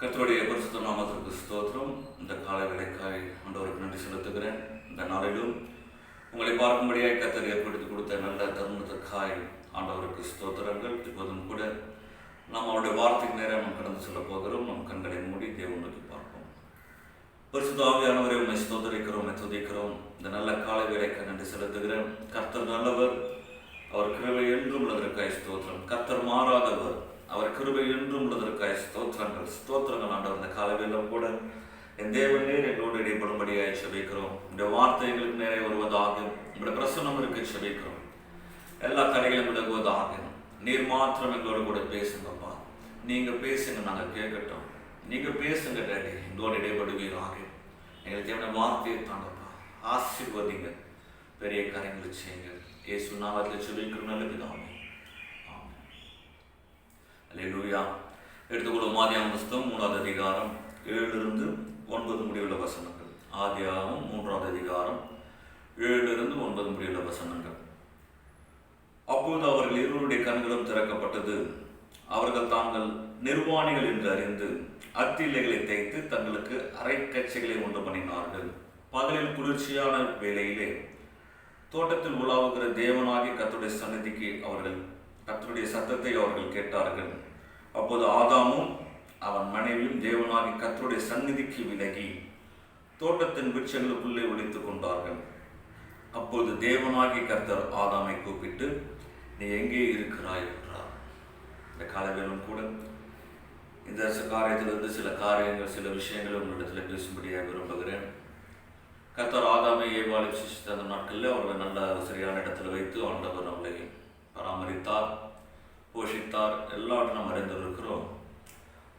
கர்த்தருடைய பரிசுத்த நாமத்திற்கு ஸ்தோத்திரம். இந்த காலை வேளைக்காய் ஆண்டவருக்கு நன்றி செலுத்துகிறேன். இந்த நாளிலும் உங்களை பார்க்கும்படியாய் கர்த்தர் ஏற்படுத்தி கொடுத்த நல்ல தருணத்திற்காய் ஆண்டவருக்கு ஸ்தோத்திரங்கள். இப்போதும் கூட நாம் அவருடைய வார்த்தைக்கு நேரம் நாம் கடந்து செல்ல போகிறோம். நம் கண்களை மூடி தேவன் நோக்கி பார்ப்போம். பரிசுத்த ஆவியானவரை உண்மை ஸ்தோத்தரிக்கிறோம், துதிக்கிறோம். இந்த நல்ல காலை வேளைக்காய் நன்றி செலுத்துகிறேன். கர்த்தர் நல்லவர், அவர் கிருபை என்றும் உள்ளதற்காய் ஸ்தோத்திரம். கர்த்தர் மாறாதவர், அவர் கிருபை என்றும் உள்ளதற்காய் ஸ்தோத்திரங்கள் ஆண்டவர். இந்த காலவேளையிலும் கூட என் தேவனே எங்களோடு இடைப்படும்படியாய் செபிக்கிறோம். இந்த வார்த்தைகளுக்கு நேரே வருவதாக, உங்களுடைய பிரசன்னம் இருக்க செபிக்கிறோம். எல்லா தடைகளும் விலகுவதாக. நீர் மாத்திரம் எங்களோடு கூட பேசுங்கப்பா. நீங்க பேசுங்க, நாங்கள் கேட்கட்டும். நீங்க பேசுங்க டேடி, எங்களோடு இடைப்படுவீராக. எங்களுக்கு தேவையான வார்த்தையை தாங்கப்பா. ஆசீர்வதிங்க, பெரிய காரியங்களை செய்யுங்க. இயேசு நாமத்தில் செபிக்கிறோம் நல்ல பிதாவே. அல்லேலூயா. எடுத்துக்கொள்ளும் ஆதியாகமம் புத்தகம் 3வது அதிகாரம் 7-9 முடிவுள்ள வசனங்கள். ஆதியாகமம் 3வது அதிகாரம் 7-9 முடிவுள்ள வசனங்கள். அப்போது அவர்கள் இருவருடைய கண்களும் திறக்கப்பட்டது. அவர்கள் தாங்கள் நிர்வாணிகள் என்று அறிந்து அத்திலைகளை தைத்து தங்களுக்கு அரைக்கச்சைகளை உண்டு பண்ணினார்கள். பகலில் குளிர்ச்சியான வேளையிலே தோட்டத்தில் உலாவுகிற தேவனாகிய கர்த்தருடைய சந்நிதிக்கு கர்த்தருடைய சத்தத்தை அவர்கள் கேட்டார்கள். அப்போது ஆதாமும் அவன் மனைவியும் தேவனாகிய கர்த்தருடைய சந்நிதிக்கு விலகி தோட்டத்தின் விருட்சங்களுக்குள்ளே ஒளித்துக் கொண்டார்கள். அப்போது தேவனாகிய கர்த்தர் ஆதாமை கூப்பிட்டு, நீ எங்கே இருக்கிறாய் என்றார். இந்த காலவேளும் கூட இந்த காரியத்திலிருந்து சில காரியங்கள், சில விஷயங்கள் உங்களிடத்தில் பேசும்படியாக விரும்புகிறேன். கர்த்தர் ஆதாமை ஏவாளை சிருஷ்டித்த அந்த நாட்களில் அவர்கள் நல்ல சரியான இடத்துல வைத்து ஆண்டவர் அவளை பராமரித்தார், போஷித்தார். எல்லாவற்றையும் நாம் அறிந்திருக்கிறோம்.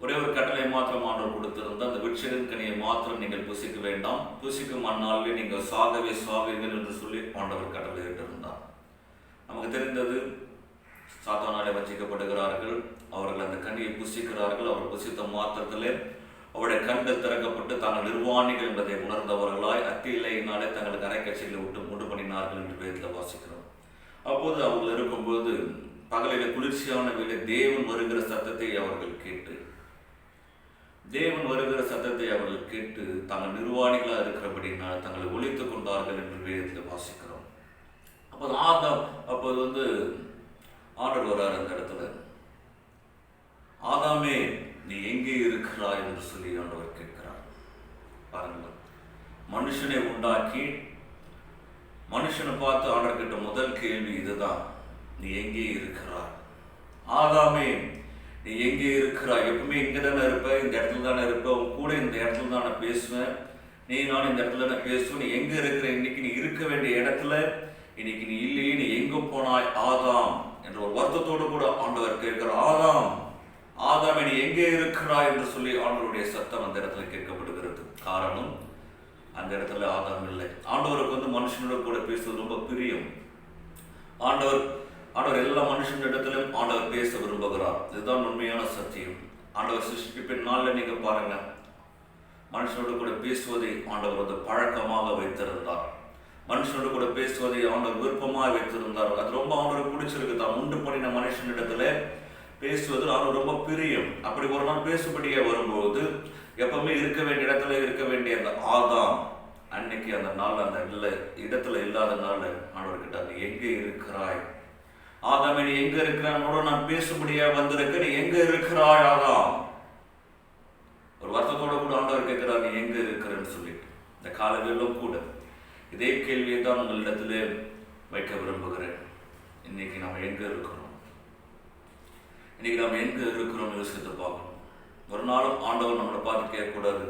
ஒரே ஒரு கட்டளை மாத்திரம் ஆண்டவர் கொடுத்திருந்தால், அந்த விருட்சத்தின் கனியை மாத்திரம் நீங்கள் புசிக்க வேண்டாம், புசிக்கும் அந்நாளிலே நீங்கள் சாகவே சாவீர்கள் என்று சொல்லி ஆண்டவர் கட்டளை இட்டிருந்தார். நமக்கு தெரிந்தது, சாத்தானாலே வஞ்சிக்கப்படுகிறார்கள். அவர்கள் அந்த கனியை புசிக்கிறார்கள். அவர் புசித்த மாத்திரத்திலே அவருடைய கண்கள் திறக்கப்பட்டு தாங்கள் நிர்வாணிகள் என்பதை உணர்ந்தவர்களாய் அத்தி இலையினாலே தங்களுக்கு அரைக்கச்சைகளை உண்டு பண்ணினார்கள் என்று வேதத்தில் வாசிக்கிறோம். அப்போது அவர்கள் இருக்கும்போது பகலில குளிர்ச்சியான வேளை தேவன் வருகிற சத்தத்தை அவர்கள் கேட்டு தாங்கள் நிர்வாணிகளாக இருக்கிறபடினால் தங்களை ஒழித்துக் கொண்டார்கள் என்று வேதத்தில் வாசிக்கிறோம். அப்போது ஆண்டவர் வர்றார் அந்த இடத்துல. ஆதாமே, நீ எங்கே இருக்கிறாய் என்று சொல்லி ஆண்டவர் கேட்கிறார். பாருங்கள், மனுஷனை உண்டாக்கி மனுஷனை பார்த்து ஆண்டவர் கேட்ட முதல் கேள்வி இதுதான், நீ எங்கே இருக்கிறாய்? ஆதாமே, நீ எங்கே இருக்கிறாய்? எப்பவுமே இங்கே தானே இருப்பேன், இந்த இடத்துல தானே இருப்பேன், உன் கூட இந்த இடத்துல தான் நான் பேசுவேன், நானும் இந்த இடத்துல தானே பேசுவேன். நீ எங்கே இருக்கிற? இன்னைக்கு நீ இருக்க வேண்டிய இடத்துல இன்னைக்கு நீ இல்லையே, நீ எங்கே போனாய் ஆதாம் என்ற ஒரு வருத்தத்தோடு கூட ஆண்டவர் கேட்கிறார். ஆதாமே, நீ எங்கே இருக்கிறாய் என்று சொல்லி ஆண்டவருடைய சத்தம் அந்த இடத்துல கேட்கப்படுகிறது. காரணம், அந்த இடத்துல ஆதாம் இல்லை. ஆண்டவருக்கு மனுஷனோட கூட பேசுவது ரொம்ப பிரியம். ஆண்டவர் எல்லா மனுஷனிடத்திலும் ஆண்டவர் பேச விரும்புகிறார். இதுதான் உண்மையான சத்தியம். ஆண்டவர் சிருஷ்டிப்பின் நாளில் நீங்க பாருங்க, மனுஷனோடு கூட பேசுவதை ஆண்டவர் பழக்கமாக வைத்திருந்தார். மனுஷனோடு கூட பேசுவதை ஆண்டவர் விருப்பமாக வைத்திருந்தார். அது ரொம்ப ஆண்டவருக்கு பிடிச்சிருக்கு. தான் உண்டு பண்ணின மனுஷனிடத்துல பேசுவது அவர் ரொம்ப பிரியம். அப்படி ஒரு நாள் பேசும்படியே வரும்போது எப்பவுமே இருக்க வேண்டிய இடத்துல இருக்க வேண்டிய அந்த ஆதாம் அன்னைக்கு அந்த நாள் அந்த இடத்துல இல்லாத நாள் ஆண்டவர் கிட்ட, நீ எங்கே இருக்கிறாய் ஆதாமே? நீ எங்க இருக்கிறானோட நான் பேசும்படியா வந்திருக்க, நீ எங்க இருக்கிறாய் ஆதாம்? ஒரு வருத்தத்தோட கூட ஆண்டவர் கேட்கிறார், நீ எங்க இருக்கிறன்னு சொல்லிட்டு. இந்த காலங்களிலும் கூட இதே கேள்வியை தான் உங்களிடத்திலே வைக்க விரும்புகிறேன். இன்னைக்கு நாம் எங்க இருக்கிறோம்? இன்னைக்கு நாம் எங்க இருக்கிறோம் யோசித்து பார்க்கணும். ஒரு நாளும் ஆண்டவர் நம்மளை பார்த்து கேட்கக்கூடாது,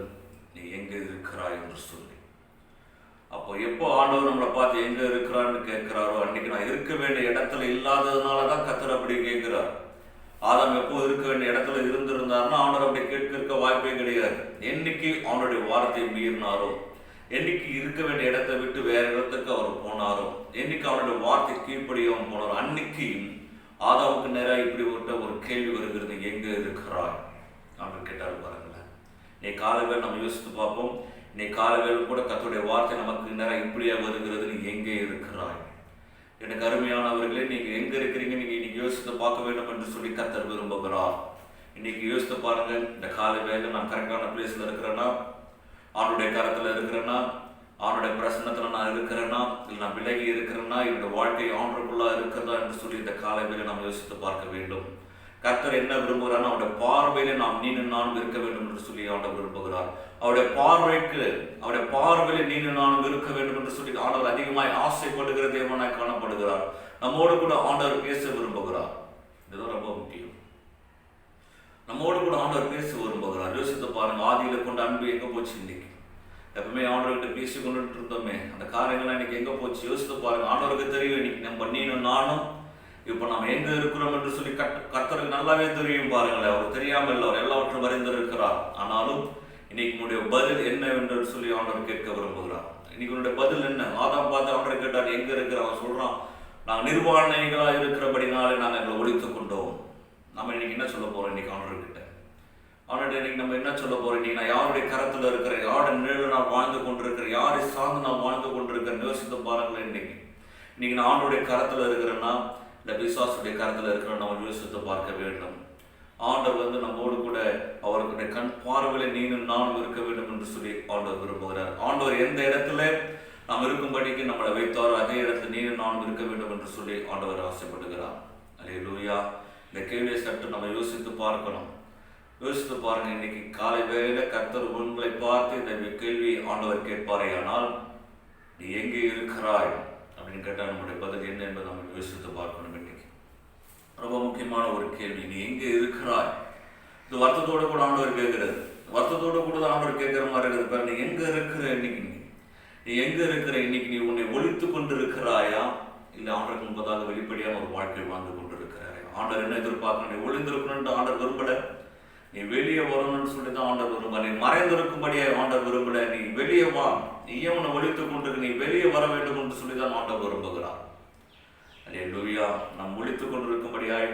நீ எங்க இருக்கிறாய் என்று சொல்லி. அப்போ எப்போ ஆண்டவர் நம்மளை பார்த்து எங்க இருக்கிறான்னு கேட்கிறாரோ, அன்னைக்கு நான் இருக்க வேண்டிய இடத்துல இல்லாததுனாலதான் கர்த்தர் அப்படி கேட்கிறார். ஆதாம் எப்போ இருக்க வேண்டிய இடத்துல இருந்திருந்தாருன்னா ஆண்டவர் அப்படி கேட்க வாய்ப்பே கிடையாது. என்னைக்கு அவனுடைய வார்த்தையை மீறினாரோ, என்னைக்கு இருக்க வேண்டிய இடத்தை விட்டு வேற இடத்துக்கு அவர் போனாரோ, என்னைக்கு அவனுடைய வார்த்தை கீழ்ப்படியும் போனாரோ, அன்னைக்கு ஆதாமுக்கு நேராக இப்படி ஒரு கேள்வி வருகிறது, எங்க இருக்கிறாய் அப்படின்னு கேட்டாரு. பாருங்களேன், நீ காலவேளை நம்ம யோசித்து பார்ப்போம். நீ காலவேளை கூட கர்த்தருடைய வார்த்தை நமக்கு நேராக இப்படியா வருகிறது, நீ எங்கே இருக்கிறாய்? எனக்கு அருமையானவர்களே, நீங்க எங்க இருக்கிறீங்க, நீங்க இன்னைக்கு யோசித்து பார்க்க வேண்டும் என்று சொல்லி கர்த்தர் விரும்புகிறார். இன்னைக்கு யோசித்து பாருங்க, இந்த காலை வேலை நான் கரெக்டான பிளேஸ்ல இருக்கிறேன்னா, ஆண்டுடைய கரத்துல இருக்கிறேன்னா, ஆண்டுடைய பிரசன்னத்துல நான் இருக்கிறேன்னா, இல்லை நான் விலகி இருக்கிறேன்னா, என்னுடைய வாழ்க்கை ஆண்டுக்குள்ளா இருக்கிறதா என்று சொல்லி இந்த காலை வேலை நாம் யோசித்து பார்க்க வேண்டும். கர்த்தர் என்ன விரும்புகிறார்? அவருடைய பார்வையில நாம் நீனும் நானும் இருக்க வேண்டும் என்று சொல்லி ஆண்டவர் விரும்புகிறார். அவருடைய பார்வையில நீனும் நானும் இருக்க வேண்டும் என்று சொல்லி ஆண்டவர் அதிகமாய் ஆசைப்படுகிற தேவனாய் காணப்படுகிறார். நம்மோடு கூட ஆண்டவர் பேச விரும்புகிறார். இதுதான் ரொம்ப முக்கியம். நம்மோடு கூட ஆண்டவர் பேச விரும்புகிறார். யோசித்து பாருங்க, ஆதியில கொண்ட அன்பு எங்க போச்சு? இன்னைக்கு எப்பவுமே ஆண்டவர்கிட்ட பேசி கொண்டுட்டு இருந்தோமே, அந்த காரியங்கள்லாம் இன்னைக்கு எங்க போச்சு? யோசித்து பாருங்க. ஆண்டவருக்கு தெரியும் இன்னைக்கு நம்ம நீனும் நானும் இப்போ நம்ம எங்க இருக்கிறோம் என்று சொல்லி கர்த்தருக்கு நல்லாவே தெரியும். பாருங்களேன், அவர் தெரியாமல் இல்லை, அவர் எல்லாவற்றும் அறிந்திருக்கிறார். ஆனாலும் இன்னைக்கு உன்னுடைய பதில் என்ன என்று சொல்லி ஆண்டவர் கேட்க விரும்புகிறார். இன்னைக்கு உன்னுடைய பதில் என்ன? ஆதாம் பார்த்து ஆண்டவர் கேட்டார், எங்க இருக்கிற? அவன் சொல்றான், நாங்கள் நிர்வாணிகளாக இருக்கிறபடினாலே நாங்கள் எங்களை ஒழித்து கொண்டோம். நம்ம இன்னைக்கு என்ன சொல்ல போறோம்? இன்னைக்கு ஆண்டவர் கிட்ட இன்னைக்கு நம்ம என்ன சொல்ல போறோம்? இன்னைக்கு நான் யாருடைய கரத்துல இருக்கிறேன், யாருடைய நிழலில் நான் வாழ்ந்து கொண்டிருக்கிறேன், யாரை சார்ந்து நான் வாழ்ந்து கொண்டிருக்கிறேன்? யோசித்து பாருங்களேன். இன்னைக்கு நான் ஆண்டவருடைய கரத்துல இருக்கிறேன்னா, இந்த பிசாசுடைய கரத்துல இருக்கிற நம்ம யோசித்து பார்க்க வேண்டும். ஆண்டவர் நம்மோடு கூட அவருடைய கண் பார்வையில நீனும் நானும் இருக்க வேண்டும் என்று சொல்லி ஆண்டவர் விரும்புகிறார். ஆண்டவர் எந்த இடத்துல நாம் இருக்கும்படிக்கு நம்மளை வைத்தாரோ அதே இடத்துல நீனும் நானும் இருக்க வேண்டும் என்று சொல்லி ஆண்டவர் ஆசைப்படுகிறார். அல்லேலூயா. இந்த கேள்வியை சற்று நம்ம யோசித்து பார்க்கணும். யோசித்து பாருங்க, இன்னைக்கு காலை வேளையில கர்த்தர் உங்களை பார்த்து இந்த கேள்வி ஆண்டவர் கேட்பாரே, ஆனால் நீ எங்கே இருக்கிறாய் அப்படின்னு கேட்டால் நம்முடைய பதில் என்ன என்பதை நம்ம யோசித்து பார்க்கணும். இன்னைக்கு ரொம்ப முக்கியமான ஒரு கேள்வி, நீ எங்கே இருக்கிறாய்? இது வருத்தத்தோடு கூட ஆண்டவர் கேட்கிறது. வருத்தத்தோடு கூட தான் ஆண்டவர் கேட்கிற மாதிரி இருக்குது. பாரு, நீ எங்க இருக்கிற? இன்னைக்கு நீ எங்க இருக்கிற? இன்னைக்கு நீ உன்னை ஒழித்து கொண்டு இருக்கிறாயா, இல்லை ஆண்டவருக்கு முன்பதாக வெளிப்படையான ஒரு வாழ்க்கை வாழ்ந்து கொண்டு இருக்கிறாயா? ஆண்டவர் என்ன எதிர்பார்க்கணும்? நீ ஒளிந்திருக்கணும்னு ஆண்டவர் விரும்பல, நீ வெளியே வரணும்னு சொல்லி தான் ஆண்டவர் விரும்பல. நீ மறைந்திருக்கும்படியே ஆண்டவர் விரும்பல, நீ வெளியே வா, நீ ஏன் உன்னை ஒழித்துக் கொண்டு நீ வெளியே வர வேண்டும் என்று சொல்லி தான் ஆண்டவர் விரும்புகிறார். அல்லேலூயா. நாம் ஒழித்துக் கொண்டிருக்கும்படியாய்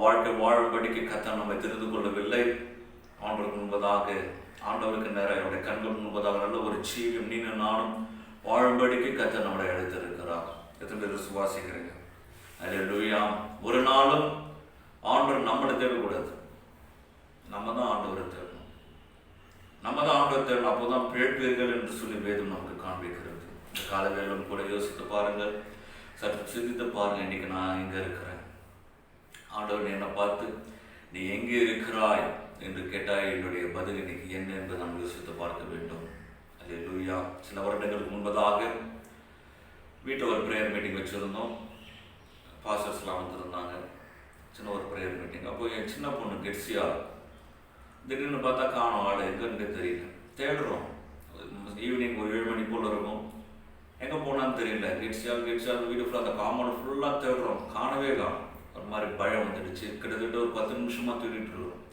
வாழ்க்கை வாழும்படிக்கு கர்த்தர் நம்மை தெரிந்து கொள்ளவில்லை. ஆண்டவருக்கு முன்பதாக, ஆண்டவருக்கு நேரம் அவருடைய கண்கள் முன்பதாக நல்ல ஒரு ஜீவியம் நீனும் நானும் வாழும்படிக்கு கர்த்தர் நம்மளை அழைத்திருக்கிறார். எத்தனை பேர் விசுவாசிக்கிறீங்க? அல்லேலூயா. ஒரு நாளும் ஆண்டவர் நம்மளை தேடக்கூடாது, நம்ம தான் ஆண்டவரை தேடணும். நம்ம தான் ஆண்டவரை தேடணும். அப்போதான் பிழைப்பீர்கள் என்று சொல்லி வேதம் நமக்கு காண்பிக்கிறது. இந்த காலவேளையிலும் கூட யோசித்து பாருங்கள், சற்று சிந்தித்து பாருங்கள். இன்னைக்கு நான் எங்கே இருக்கிறேன்? ஆண்டவர் என்னை பார்த்து நீ எங்கே இருக்கிறாய் என்று கேட்டால் என்னுடைய பதில் இன்னைக்கு என்ன என்று நாம் யோசித்து பார்க்க வேண்டும். அல்லேலூயா. சில வருடங்களுக்கு முன்பதாக வீட்டில் ஒரு ப்ரேயர் மீட்டிங் வச்சுருந்தோம். பாஸ்டர்ஸ்லாம் வந்திருந்தாங்க. சின்ன ஒரு ப்ரேயர் மீட்டிங். அப்போ என் சின்ன பொண்ணு கெட்சியா திடீர்னு பார்த்தா காணும், ஆள் எங்கன்னு தெரியல. தேடுறோம். ஈவினிங் ஒரு 7 மணி போல் இருக்கும். எங்கே போனான்னு தெரியல. கெட்சியா வீடு ஃபுல்லாக அந்த காம்பவுண்ட் ஃபுல்லாக தேடுறோம், காணவே காணும். ஒரு மாதிரி பயம் வந்துடுச்சு. கிட்டத்தட்ட ஒரு 10 நிமிஷமாக தேடிட்டு இருக்கிறோம்.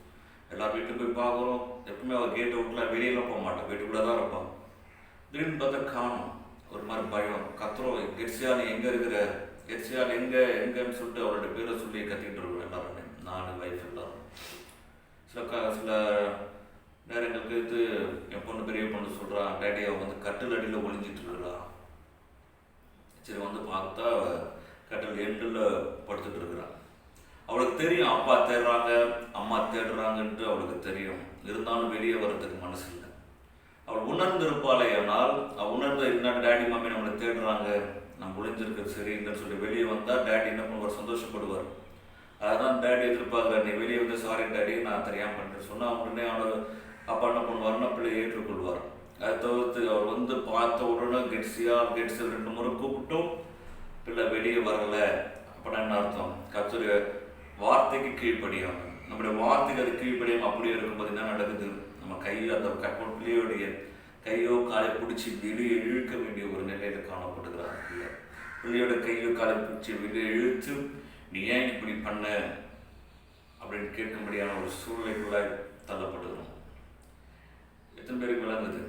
எல்லா வீட்டுக்கு போய் பார்க்குறோம். எப்பவுமே அவள் கேட்டை விட்டுலாம் வெளியெல்லாம் போக மாட்டான், வீட்டுக்குள்ளே தான் இருப்பான். திடீர்னு பார்த்தா காணும். ஒரு மாதிரி பயம். கத்துறோம், கெட்சியா நீ எங்கே இருக்கிற? கெட்சியா எங்கன்னு சொல்லிட்டு அவரோட பேரை சொல்லி கத்திக்கிட்டு இருக்கோம் எல்லாருமே, நான் வைஃப் எல்லாரும். சில நேரங்களுக்கு இது என் பொண்ணு பெரிய பொண்ணு சொல்கிறான், டேடி அவள் கட்டில் அடியில் ஒளிஞ்சிட்டு இருக்கிறா. சரி பார்த்தா கட்டில் எண்டில் படுத்துட்டு இருக்கிறான். அவளுக்கு தெரியும் அப்பா தேடுறாங்க, அம்மா தேடுறாங்கன்ட்டு அவளுக்கு தெரியும். இருந்தாலும் வெளியே வர்றதுக்கு மனசு இல்லை. அவள் உணர்ந்திருப்பாளே, ஆனால் அவள் உணர்ந்த என்ன டேடி மம்மி நம்மளை தேடுறாங்க, நம்ம ஒளிஞ்சிருக்கிறது சரின்னு சொல்லி வெளியே வந்தால் டேடி என்ன பண்ணுவார்? சந்தோஷப்படுவார். அதுதான் டேடி எதிர்பார்க்குறாரு. நீ வெளியே வந்து சாரி டேடி நான் தெரியாமல் பண்ணிட்டு சொன்னால் உடனே அவனோட அப்பா என்ன பண்ணுவார்னா பிள்ளையை ஏற்றுக்கொள்வார். அதை தவிர்த்து அவர் பார்த்த உடனே கெட்ஸில் 2 முறை கூப்பிட்டும் பிள்ளை வெளியே வரலை. அப்படின்னா என்ன அர்த்தம்? கர்த்தருடைய வார்த்தைக்கு கீழ்ப்படியாமல், நம்முடைய வார்த்தைக்கு அது கீழ்ப்படியாமல் அப்படியே இருக்கும்போது என்ன நடக்குது? நம்ம கையில் அந்த பிள்ளையோடைய கையோ காலை பிடிச்சி வெளியே இழுக்க வேண்டிய ஒரு நிலையில் காணப்படுகிறார். பிள்ளையோட கையோ காலை பிடிச்சி வெளியே இழுத்து நீ ஏன் இப்படி பண்ண அப்படின்னு கேட்கும்படியான ஒரு சூழ்நிலைக்குள்ள தள்ளப்படுகிறோம். எத்தனை பேருக்கு விளங்குது?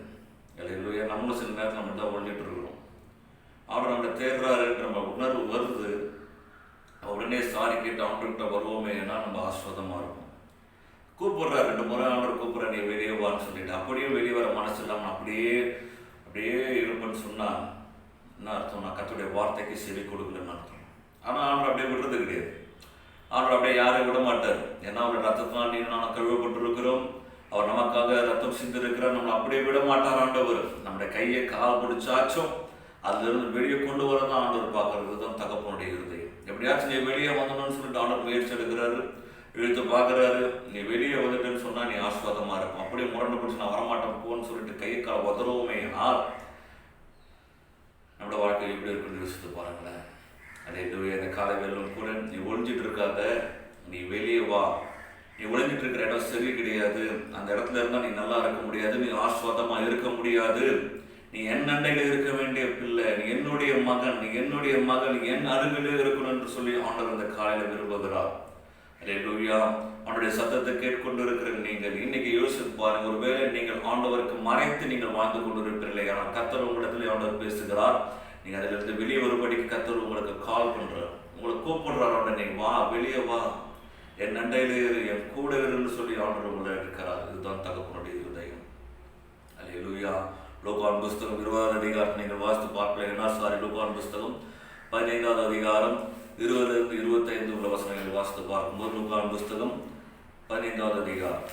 இல்லையா? நம்மளும் சில நேரத்தில் நம்ம தான் ஒழிட்டு இருக்கிறோம். அவர் நம்மளை தேடுறாருன்ற நம்ம உணர்வு வருது. உடனே சாரி கேட்டு அவன்கிட்ட வருவோமே, ஏன்னா நம்ம ஆஸ்வாதமாக இருக்கும். கூப்பிடுறாரு 2 முறை ஆண்டவர் கூப்பிட்ற நீ வெளியே வான்னு சொல்லிட்டு, அப்படியே வெளியே வர மனசு இல்லாமல் அப்படியே இருப்பேன்னு சொன்னால் என்ன அர்த்தம்? நான் கர்த்தருடைய வார்த்தைக்கு செவி கொடுக்கலன்னு அர்த்தம். ஆனால் ஆண்டவர் அப்படியே விடுறது கிடையாது. ஆண்டவர் அப்படியே யாரையும் விட மாட்டார். ஏன்னா அவருடைய ரத்தத்தினால் நீ நான் கழுவப்பட்டிருக்கிறோம். அவர் நமக்காக ரத்தம் சிந்திருக்கிறார். நம்மளை அப்படியே விட மாட்டார் ஆண்டவர். நம்முடைய கையை கால் பிடிச்சாச்சும் அதிலிருந்து வெளியே கொண்டு வரதான் ஆண்டவர் பார்க்கறது தான் தகப்பனுடைய இருதயம். எப்படியாச்சும் நீ வெளியே வந்தணும்னு சொல்லிட்டு ஆண்டவர் முயற்சி எடுக்கிறாரு, இழுத்து பார்க்குறாரு. நீ வெளியே வந்துட்டுன்னு சொன்னால் நீ ஆஸ்வாதமாக இருக்கும். அப்படியே முரண்டு பிடிச்சி நான் வரமாட்டேன் போன்னு சொல்லிட்டு கையை கால் உதறவுமே ஆனால் நம்மளோட வாழ்க்கை எப்படி இருக்குன்னு யோசித்து பாருங்களேன். அதே இந்த காலை வேலும் கூட நீ ஒழிஞ்சிட்டு இருக்காத, நீ வெளியே வா. நீ ஒழிஞ்சிட்டு இருக்கிற இடம் சரி கிடையாது. அந்த இடத்துல இருந்தால் நீ நல்லா இருக்க முடியாது, நீ ஆஸ்வாதமாக இருக்க முடியாது. நீ என் அண்டையில் இருக்க வேண்டிய பிள்ளை, நீ என்னுடைய மகன், நீ என்னுடைய மகன், நீ என் அருகிலே இருக்கணும் என்று சொல்லி ஆண்டவர் இந்த காலையில் விரும்புகிறார். அல்லேலூயா. அவனுடைய சத்தத்தை கேட்கொண்டு இருக்கிற நீங்கள் இன்னைக்கு யோசித்து பாருங்க. ஒருவேளை நீங்கள் ஆண்டவருக்கு மறைத்து நீங்கள் வாழ்ந்து கொண்டு இருப்பீர்கள். ஆனால் கர்த்தர் உங்களிடத்துல ஆண்டவர் பேசுகிறார். நீங்கள் அதிலிருந்து வெளியே வரும்படிக்கு கர்த்தர் உங்களுக்கு கால் பண்றார், உங்களை கூப்பிடுறார். உடனே வா, வெளியே வா, என் நண்டையிலே இரு, என் கூட இருன்னு சொல்லி ஆண்டவர் உங்களை இருக்கிறார். இதுதான் தகப்பனுடைய இருதயம். அல்லேலூயா. லூக்கான் புஸ்தகம் 20வது அதிகாரத்தை நீங்கள் வாசித்து பார்க்கல. லூக்கான் புஸ்தகம் 15வது அதிகாரம் 20லிருந்து 25 உள்ள வசனங்கள் வாசித்து பார்க்கும்போது லூக்கான் புஸ்தகம் 15வது அதிகாரம்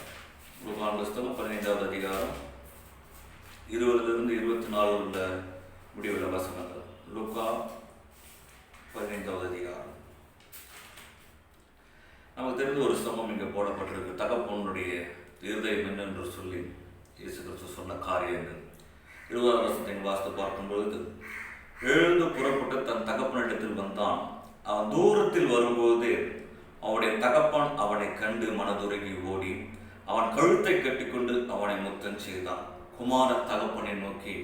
15வது அதிகாரம் 20லிருந்து 24 உள்ள முடிவுள்ள வசனங்கள். லூக்கா 15வது அதிகாரம். நமக்கு தெரிந்த ஒரு சம்பவம் இங்கே போடப்பட்டிருக்கு. தகப்பனுடைய இருதயம் என்னென்று சொல்லி இயேசு கிறிஸ்து சொன்ன காரியங்கள் 20வது வசனத்தை வாசித்து பார்க்கும்பொழுது, எழுந்து புறப்பட்டு தன் தகப்பனிடத்தில் வந்தான். அவன் தூரத்தில் வரும்போது அவனுடைய தகப்பன் அவனை கண்டு மனதுருகி ஓடி அவன் கழுத்தை கட்டிக்கொண்டு அவனை முத்தம் செய்தான். குமாரன் தகப்பனை நோக்கி,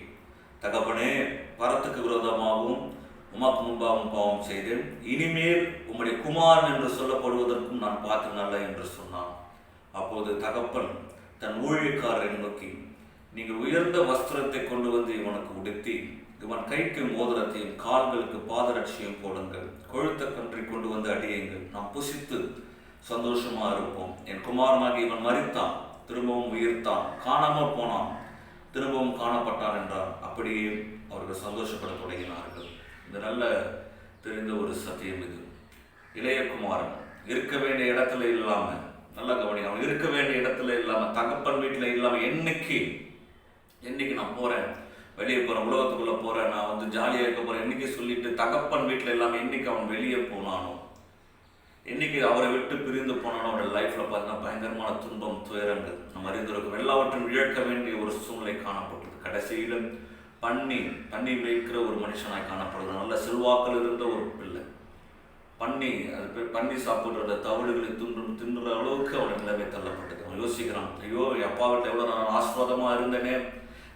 தகப்பனே, பரத்துக்கு விரோதமாகவும் உமக்கு முன்பாகவும் பாவம் செய்தேன். இனிமேல் உம்முடைய குமாரன் என்று சொல்லப்படுவதற்கும் நான் பார்த்தனல்ல என்று சொன்னான். அப்போது தகப்பன் தன் ஊழியக்காரரை நோக்கி, நீங்கள் உயர்ந்த வஸ்திரத்தை கொண்டு வந்து இவனுக்கு உடுத்தி இவன் கைக்கு மோதிரத்தையும் கால்களுக்கு பாதரட்சியும் போடுங்கள், கொழுத்த கன்றை கொண்டு வந்து அடியுங்கள், நாம் புசித்து சந்தோஷமா இருப்போம். என் குமாரனாகி இவன் மரித்தான், திரும்பவும் உயிர்த்தான், காணாமல் போனான், திரும்பவும் காணப்பட்டான் என்றார். அப்படியே அவர்கள் சந்தோஷப்பட தொடங்கினார்கள். இது நல்ல தெரிந்த ஒரு சத்தியம். இது இளைய குமாரன் இருக்க வேண்டிய இடத்துல இல்லாம, நல்ல கவனி, அவன் இருக்க வேண்டிய இடத்துல இல்லாம, தகப்பன் வீட்டில் இல்லாம, என்னைக்கு நான் போறேன், வெளியே போறேன், உலகத்துக்குள்ள போறேன், நான் ஜாலியாக இருக்க போறேன் என்னைக்கு சொல்லிட்டு தகப்பன் வீட்டில் இல்லாம என்னைக்கு அவன் வெளியே போனானோ, என்னைக்கு அவரை விட்டு பிரிந்து போனானோ, அவனோட லைஃப்ல பார்த்தீங்கன்னா பயங்கரமான துன்பம், துயரங்கள் நம்ம அறிந்திருக்கும். எல்லாவற்றையும் இழக்க வேண்டிய ஒரு சூழ்நிலை காணப்பட்டது. கடைசியில பண்ணி மேய்க்கிற ஒரு மனுஷனாய் காணப்படுது. நல்ல செல்வாக்கள் இருந்த ஒரு பிள்ளை பண்ணி சாப்பிடுற தவறுகளை தின்னுற அளவுக்கு அவன் நிலைமை தள்ளப்பட்டது. அவன் யோசிக்கிறான், ஐயோ, என் அப்பா வீட்டில் எவ்வளோ நான் ஆஸ்வாதமாக இருந்தேனே,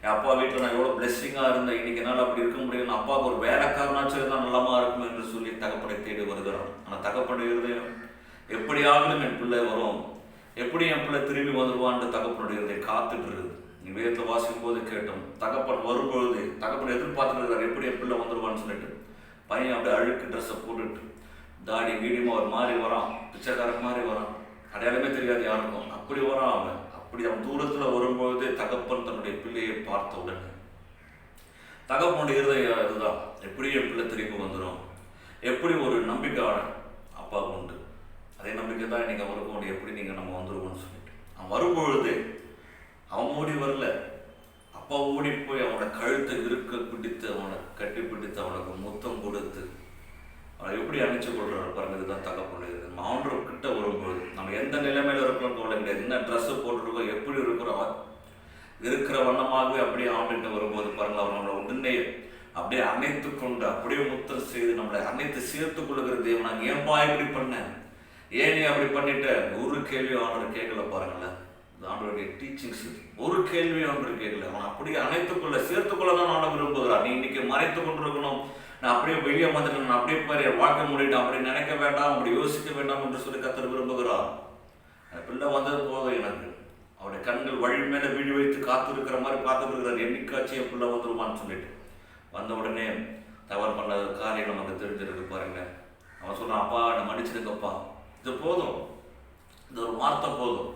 என் அப்பா வீட்டில் நான் எவ்வளோ பிளெஸ்ஸிங்காக இருந்தேன், இன்னைக்கு என்னால் அப்படி இருக்க முடியும், நான் அப்பாவுக்கு ஒரு வேலைக்காரனாச்சும் இருந்தால் நல்லமா இருக்கும் என்று சொல்லி தகப்பனை தேடி வருகிறான். ஆனால் தகப்பனுடைய இருதயம் எப்படியாகிலும் என் பிள்ளை வரும், எப்படி என் பிள்ளை திரும்பி வந்துடுவான்னு தகப்பனுடைய இருதயம் காத்துட்டு இருக்குது. நீ வேதத்தை வாசிக்கும் போது கேட்டோம், தகப்பன் வரும்பொழுது தகப்பன் எதிர்பார்த்துட்டு இருக்காரு, எப்படி என் பிள்ளை வந்துடுவான்னு சொல்லிட்டு. பையன் அப்படியே அழுக்கு ட்ரெஸ்ஸை போட்டுட்டு தாடி மீடியமாக ஒரு மாதிரி வரான், பிச்சைக்காரன் மாதிரி வரான், அடையாளமே தெரியாது யாருக்கும், அப்படி வரான் அவன். அப்படி அவன் தூரத்தில் வரும்பொழுது தகப்பன் தன்னுடைய பிள்ளையை பார்த்த உடனே தகப்பனுடைய இருதயம் இதுதான், எப்படி என் பிள்ளை திரும்பி வந்துடும், எப்படி ஒரு நம்பிக்கை அப்பாவுக்கு உண்டு. அதே நம்பிக்கை தான் இன்னைக்கு அவருக்கு உண்டு, எப்படி நீங்கள் நம்ம வந்துடுவோம்னு சொல்லிட்டு. அவன் வரும்பொழுது அவன் ஓடி வரல, அப்பா ஓடி போய் அவனோட கழுத்தை இருக்க பிடித்து அவனை கட்டி பிடித்து அவனுக்கு முத்தம் கொடுத்து அவனை எப்படி அணைச்சு கொள்றாரு பாருங்க. இதுதான் தகப்பனுடைய. ஆண்டவர் கிட்ட வரும்போது நம்ம எந்த நிலைமையில இருக்கணும் கவலை கிடையாது, என்ன ட்ரெஸ் போட்டுருக்கோம், எப்படி இருக்கிறோம், இருக்கிற வண்ணமாகவே அப்படியே ஆண்டுகிட்ட வரும்போது பாருங்க, அவர் நம்மளை உடனே அப்படியே அணைத்து கொண்டு அப்படியே முத்தம் செய்து நம்மளை அனைத்து சேர்த்து கொள்ளுகிற தேவன். நான் ஏன்பா இப்படி பண்ணேன், ஏன் நீ அப்படி பண்ணிட்ட, ஒரு கேள்வி ஆண்டவர் கேட்கல பாருங்களேன். ஆண்டவருடைய டீச்சிங்ஸ் ஒரு கேள்வி ஆண்டவர் கேட்கல, அவன் அப்படியே அணைத்துக்கொள்ள சேர்த்துக்கொள்ள தான் ஆண்டவர் விரும்புகிறார். நீ இன்னைக்கு மறைத்து கொண்டிருக்கணும், நான் அப்படியே வெளியே வந்துட்டேன், நான் அப்படியே பாரு வாழ்க்கை முடியிட்டேன், அப்படி நினைக்க வேண்டாம், அப்படி யோசிக்க வேண்டாம் என்று சொல்லி கர்த்தர் விரும்புகிறார். பிள்ளை வந்தது போதும், எனக்கு அவருடைய கண்கள் வழி மேலே விழி வைத்து காத்திருக்கிற மாதிரி பார்த்துட்டு இருக்கிறார், என்னைக்காச்சும் என் பிள்ளை வந்துருமான்னு சொல்லிட்டு. வந்த உடனே தவறு பண்ண காரியம் நமக்கு தெரிஞ்சிருக்கு பாருங்க. அவன் சொல்றான், அப்பா நான் மன்னிச்சிருக்கப்பா, இது போதும், இந்த ஒரு வார்த்தை போதும்,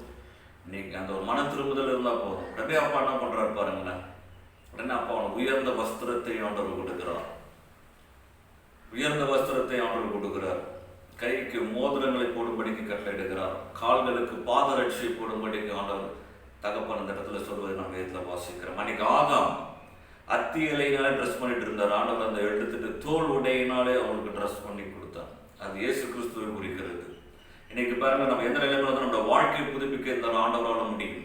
இன்னைக்கு அந்த ஒரு மன திரும்புதல் இருந்தால் போதும். உடனே அப்பா என்ன பண்றாரு பாருங்களேன், உடனே அப்பா அவனுக்கு உயர்ந்த வஸ்திரத்தை ஆண்டவர் கொடுக்கிறார், உயர்ந்த வஸ்திரத்தை ஆண்டவர் கொடுக்கிறார். கைக்கு மோதிரங்களை போடும்படிக்கு கட்டளையிடுகிறார். கால்களுக்கு பாதரட்சை போடும்படிக்கு ஆண்டவர் தகப்பன் அந்த இடத்துல சொல்வதை நம்ம வேதத்தில் வாசிக்கிறோம். அன்னைக்கு ஆதாம் அத்தி இலையினாலே ட்ரெஸ் பண்ணிட்டு இருந்தார். ஆண்டவர் அந்த எடுத்துட்டு தோல் உடையினாலே அவருக்கு ட்ரெஸ் பண்ணி கொடுத்தார். அது இயேசு கிறிஸ்துவை குறிக்கிறது. இன்னைக்கு பாருங்க, நம்ம எந்த நிலையில வந்து நம்ம வாழ்க்கையை புதுப்பிக்க இருந்தாலும் ஆண்டவரால் முடியும்.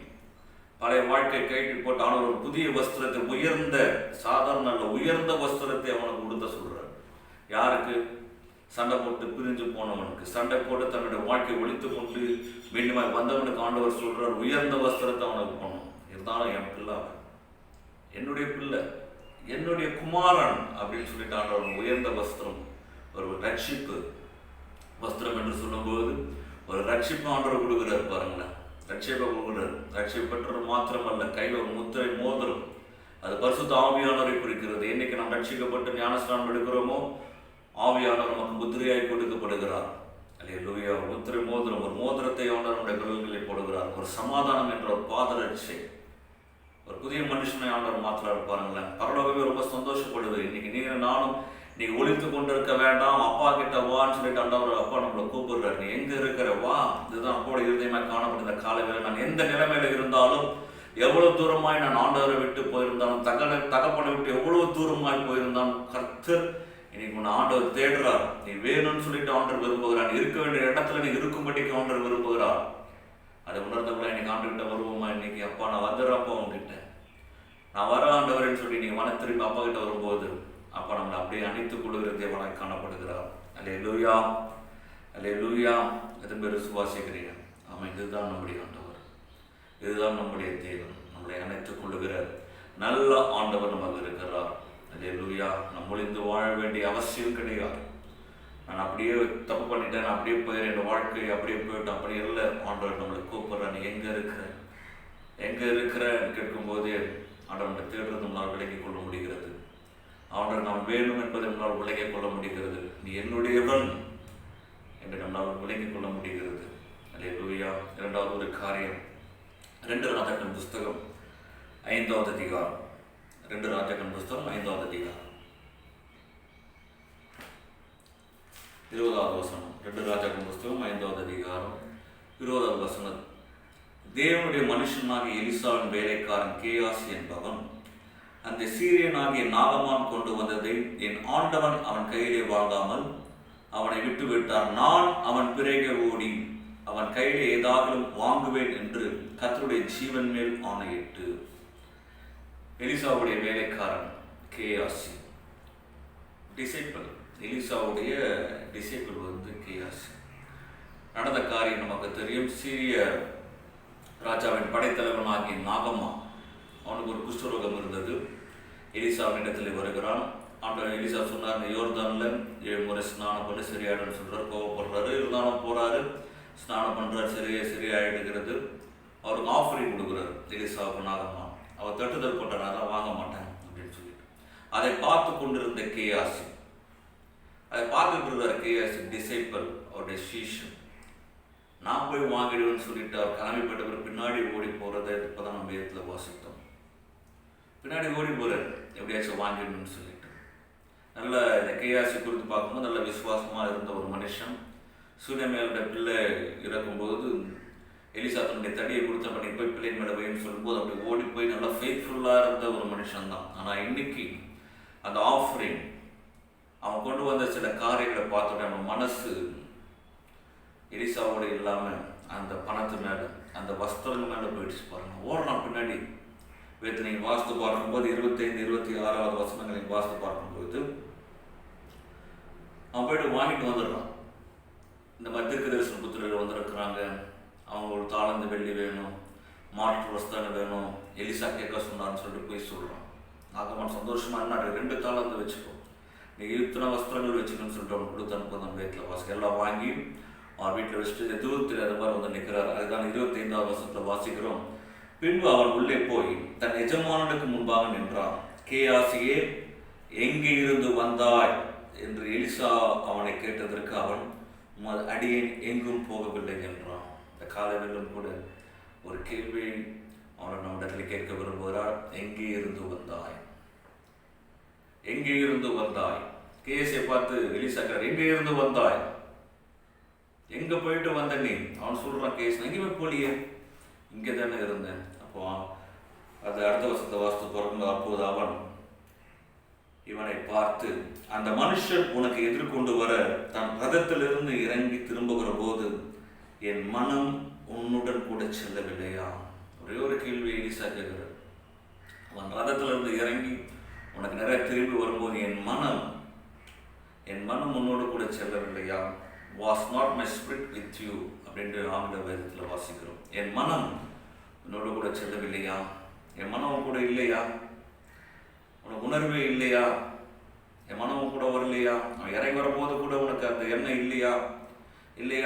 பழைய வாழ்க்கையை கைட்டு போட்டு ஆண்டவர் ஒரு புதிய வஸ்திரத்தை, உயர்ந்த சாதாரண உயர்ந்த வஸ்திரத்தை அவனுக்கு கொடுத்த சொல்றார். யாருக்கு? சண்டை போட்டு பிரிஞ்சு போனவனுக்கு, சண்டை போட்டு தன்னுடைய வாழ்க்கையை ஒழித்து கொண்டு மீண்டும் வந்தவனுக்கு ஆண்டவர் சொல்றார், உயர்ந்த வஸ்திரத்தை அவனுக்கு போனோம். இருந்தாலும் என் பிள்ளை, என்னுடைய பிள்ளை, என்னுடைய குமாரன் அப்படின்னு சொல்லிட்டு ஆண்டவர் உயர்ந்த வஸ்திரம், ஒரு ரட்சிப்பு வஸ்திரம் என்று சொல்லும்போது ஒரு ரட்சிப்பு ஆண்டவர் கொடுக்குறாரு. பாருங்களேன், ரட்சிப்பை கொடுக்குறாரு. ரட்சிப்பு பெற்றது மாத்திரமல்ல, கையில் ஒரு முத்திரை மோதிரம், அது பரிசுத்த ஆவியானவரை குறிக்கிறது. என்னைக்கு நாம் ரட்சிக்கப்பட்டு ஞானஸ்நானம் எடுக்கிறோமோ ஆவியானவர் நமக்கு முத்திரையாய் கொடுக்கப்படுகிறார். அல்லேலூயா. முத்திரை மோதிரம், ஒரு மோதிரத்தை ஆண்டவர் நம்முடைய விரல்களில் போடுகிறார். ஒரு சமாதானம் என்ற ஒரு பாதரட்சை, ஒரு புதிய மனுஷனை ஆண்டவர் மாத்திராரு. பாருங்களேன், பரலோகமே ரொம்ப சந்தோஷப்படுது. இன்னைக்கு நீங்க நானும் நீங்க ஒழித்து கொண்டு இருக்க வேண்டாம், அப்பா கிட்ட வான்னு சொல்லிட்டு ஆண்டவர் அப்பா நம்மளை கூப்பிடுறாரு. நீ எங்க இருக்கிற வா. இதுதான் அப்போட இருதயமாக காணப்படுற காலையில் நான் எந்த நிலைமையில இருந்தாலும், எவ்வளவு தூரமாய் நான் ஆண்டவரை விட்டு போயிருந்தாலும், தகப்பனை விட்டு எவ்வளவு தூரமாய் போயிருந்தாலும் கர்த்தர் இன்னைக்கு உன்னை ஆண்டவர் தேடுறார். நீ வேணும்னு சொல்லிட்டு ஆண்டவர் விரும்புகிறார். நீ இருக்க வேண்டிய இடத்துல நீ இருக்கும்படிக்கு ஆண்டவர் விரும்புகிறார். அதை உணர்ந்தவங்களா இன்னைக்கு ஆண்டுகிட்ட வருவோமா? இன்னைக்கு அப்பா நான் வந்துடுறப்பா உங்ககிட்ட, நான் வர ஆண்டவர்ன்னு சொல்லி நீங்க மன திரும்பி அப்பா கிட்ட வரும்போது அப்பா நம்மளை அப்படியே அணைத்துக் கொள்கிற தேவனாய் காணப்படுகிறார். அல்லேலூயா, அல்லேலூயா. எது பேர் விசுவாசிக்கிறீங்க? ஆமாம், இதுதான் நம்முடைய ஆண்டவர், இதுதான் நம்முடைய தேவன், நம்மளை அணைத்துக் கொள்ளுகிற நல்ல ஆண்டவர் நமக்கு இருக்கிறார். அல்லேலூயா. நம்ம ஒளிந்து வாழ வேண்டிய அவசியம் கிடையாது. நான் அப்படியே தப்பு பண்ணிட்டேன், நான் அப்படியே போயிடுறேன், என் வாழ்க்கை அப்படியே போயிட்டு அப்படி இல்லை. ஆண்டவர் நம்மளை கூப்பிட்றேன், நீ எங்கே இருக்கிற, எங்கே இருக்கிறேன்னு கேட்கும்போதே ஆண்டவனை தேடுறது நம்மளால் விலகிக் கொள்ள முடிகிறது. ஆண்டவர் நாம் வேணும் என்பதை நம்மளால் விலகிக் கொள்ள முடிகிறது. நீ என்னுடையவன் என்று நம்மளால் விலகிக் கொள்ள முடிகிறது. அல்லேலூயா. இரண்டாவது ஒரு காரியம், 2 ராஜாக்கள் புஸ்தகம் 5வது அதிகாரம். 2 ராஜாக்கள் புஸ்தகம் 5வது அதிகாரம் 20வது வசனம். 2 ராஜாக்கள் புஸ்தகம் 5வது அதிகாரம் 20வது வசனம். தேவனுடைய மனுஷனாகிய எலிசாவின் வேலைக்காரன் கேயாசி என்பவன் அந்த சீரியனாகிய நாகமான் கொண்டு வந்ததை என் ஆண்டவன் அவன் கையிலே வாங்காமல் அவனை விட்டு விட்டார். நான் அவன் பிறகே ஓடி அவன் கையிலே ஏதாவது வாங்குவேன் என்று கர்த்தருடைய ஜீவன் மேல் ஆணையிட்டு. எலிசாவுடைய வேலைக்காரன் கேயாசி, டிசைபிள், எலிசாவுடைய டிசைபிள் வந்து கேயாசி. நடந்த காரியம் நமக்கு தெரியும். சீரிய ராஜாவின் படைத்தலைவனாகிய நாகமா, அவனுக்கு ஒரு குஷ்டரோகம் இருந்தது. எலிசாவின் இடத்துல வருகிறான். ஆண்டவர் எலிசா சொன்னார், இந்த யோர்தானில் 7 முறை ஸ்நானம் பண்ணி சரியாயிடுன்னு சொல்கிறார். கோவப்படுறாரு, இருந்தாலும் போகிறாரு, ஸ்நானம் பண்ணுறாரு, சரியாயிடுகிறது. அவருக்கு ஆஃபரிங் கொடுக்குறாரு எலிசாவுக்கு நாகமா. அவர் தட்டுதல் போட்டார், அதான் வாங்க மாட்டேன் அப்படின்னு சொல்லிட்டு. அதை பார்த்து கொண்டிருந்த கேயாசி, அதை பார்த்துட்டு இருந்தார் கேயாசி, டிசைபிள், அவருடைய சீஷன். நான் போய் வாங்கிடுவேன்னு சொல்லிட்டு அவர் கிளம்பிப்பட்டவர் பின்னாடி ஓடி போகிறத இப்போதான் நம்ம இடத்துல வாசித்தோம். பின்னாடி ஓடி போகிறார், எப்படியாச்சும் வாங்கிடணும்னு சொல்லிட்டு. நல்ல இந்த கேயாசி குறித்து பார்க்கும்போது நல்ல விசுவாசமாக இருந்த ஒரு மனுஷன். சூரியமேலுடைய பிள்ளை இறக்கும்போது எலிசா தன்னுடைய தடியை கொடுத்த பண்ணி போய் பிள்ளை மேலே வைன்னு சொல்லும்போது அப்படி ஓடி போய் நல்லா ஃபெய்த்ஃபுல்லாக இருந்த ஒரு மனுஷன் தான். ஆனால் இன்னைக்கு அந்த ஆஃபரிங், அவன் கொண்டு வந்த சில காரியங்களை பார்த்துட்டு அவன் மனசு எலிசாவோடு இல்லாமல் அந்த பணத்து மேலே, அந்த வஸ்திரங்கள் மேலே போயிடுச்சு. பாருங்க, ஓடுறான் பின்னாடி. வேத்து நீங்கள் வாஸ்து பார்க்கும்போது 25, 26வது வசனங்களை வாஸ்து பார்க்கும்போது அவன் போய்ட்டு வாங்கிட்டு வந்துடுறான். இந்த மாதிரி தீர்க்க தரிசன புத்திரர்கள் வந்திருக்கிறாங்க, அவங்க ஒரு தாளந்து வெள்ளி வேணும், மாற்று வஸ்திரம் வேணும், எலிசா கேட்க சொன்னான்னு சொல்லிட்டு போய் சொல்கிறான். நாகமான் சந்தோஷமாக என்ன, 2 தாளந்து வச்சுக்கோ, நீ இத்தனை வஸ்திரங்கள் வச்சுக்கணும்னு சொல்லிட்டு அவன் கொடுத்து அனுப்ப. நம்ம வீட்டில் வாசிக்க எல்லாம் வாங்கி அவன் வீட்டில் வச்சுட்டு தூரத்தில் அது மாதிரி வந்து நிற்கிறார். அதுதான் 25வது வசனத்தில் வாசிக்கிறோம். பின்பு அவன் உள்ளே போய் தன் எஜமானனுக்கு முன்பாக நின்றான். கேயாசியே, எங்கே இருந்து வந்தாய் என்று எலிசா அவனை கேட்டதற்கு அவன், அடியேன் எங்கும் போகவில்லை என்றான். இந்த காலையிலும் கூட ஒரு கேள்வி அவனை நம்மிடத்தில் கேட்க விரும்புகிறார். எங்கே இருந்து வந்தாய், எங்கே இருந்து வந்தாய்? கேயாசியை பார்த்து எலிசா கேட்டார், எங்கே இருந்து வந்தாய்? எங்கே போயிட்டு வந்த நீ? அவன் சொல்கிறான் கேஸ் எங்கேயுமே போலியே, இங்கே தானே இருந்தேன். அப்போ அது அடுத்த வருஷத்தை வாஸ்து பிறந்த அப்போது அவன் இவனை பார்த்து, அந்த மனுஷன் உனக்கு எதிர்கொண்டு வர தன் ரதத்திலிருந்து இறங்கி திரும்புகிற போது என் மனம் உன்னுடன் கூட செல்லவில்லையா? ஒரே ஒரு கேள்வி எலிசா கேட்கிறார். அவன் ரதத்திலிருந்து இறங்கி உனக்கு நிறைய திரும்பி வரும்போது என் மனம் உன்னோடு கூட செல்லவில்லையா? Was not my spirit with you அப்படின்ற ஆங்கில வேதத்தில் வாசிக்கிறோம். என் மனம் உன்னோடு கூட செல்லவில்லையா? என் மனம் கூட இல்லையா? உனக்கு உணர்வே இல்லையா? என் மனம் கூட வரலையா? அவன் இறங்கி வரும்போது கூட உனக்கு அந்த எண்ணம் இல்லையா?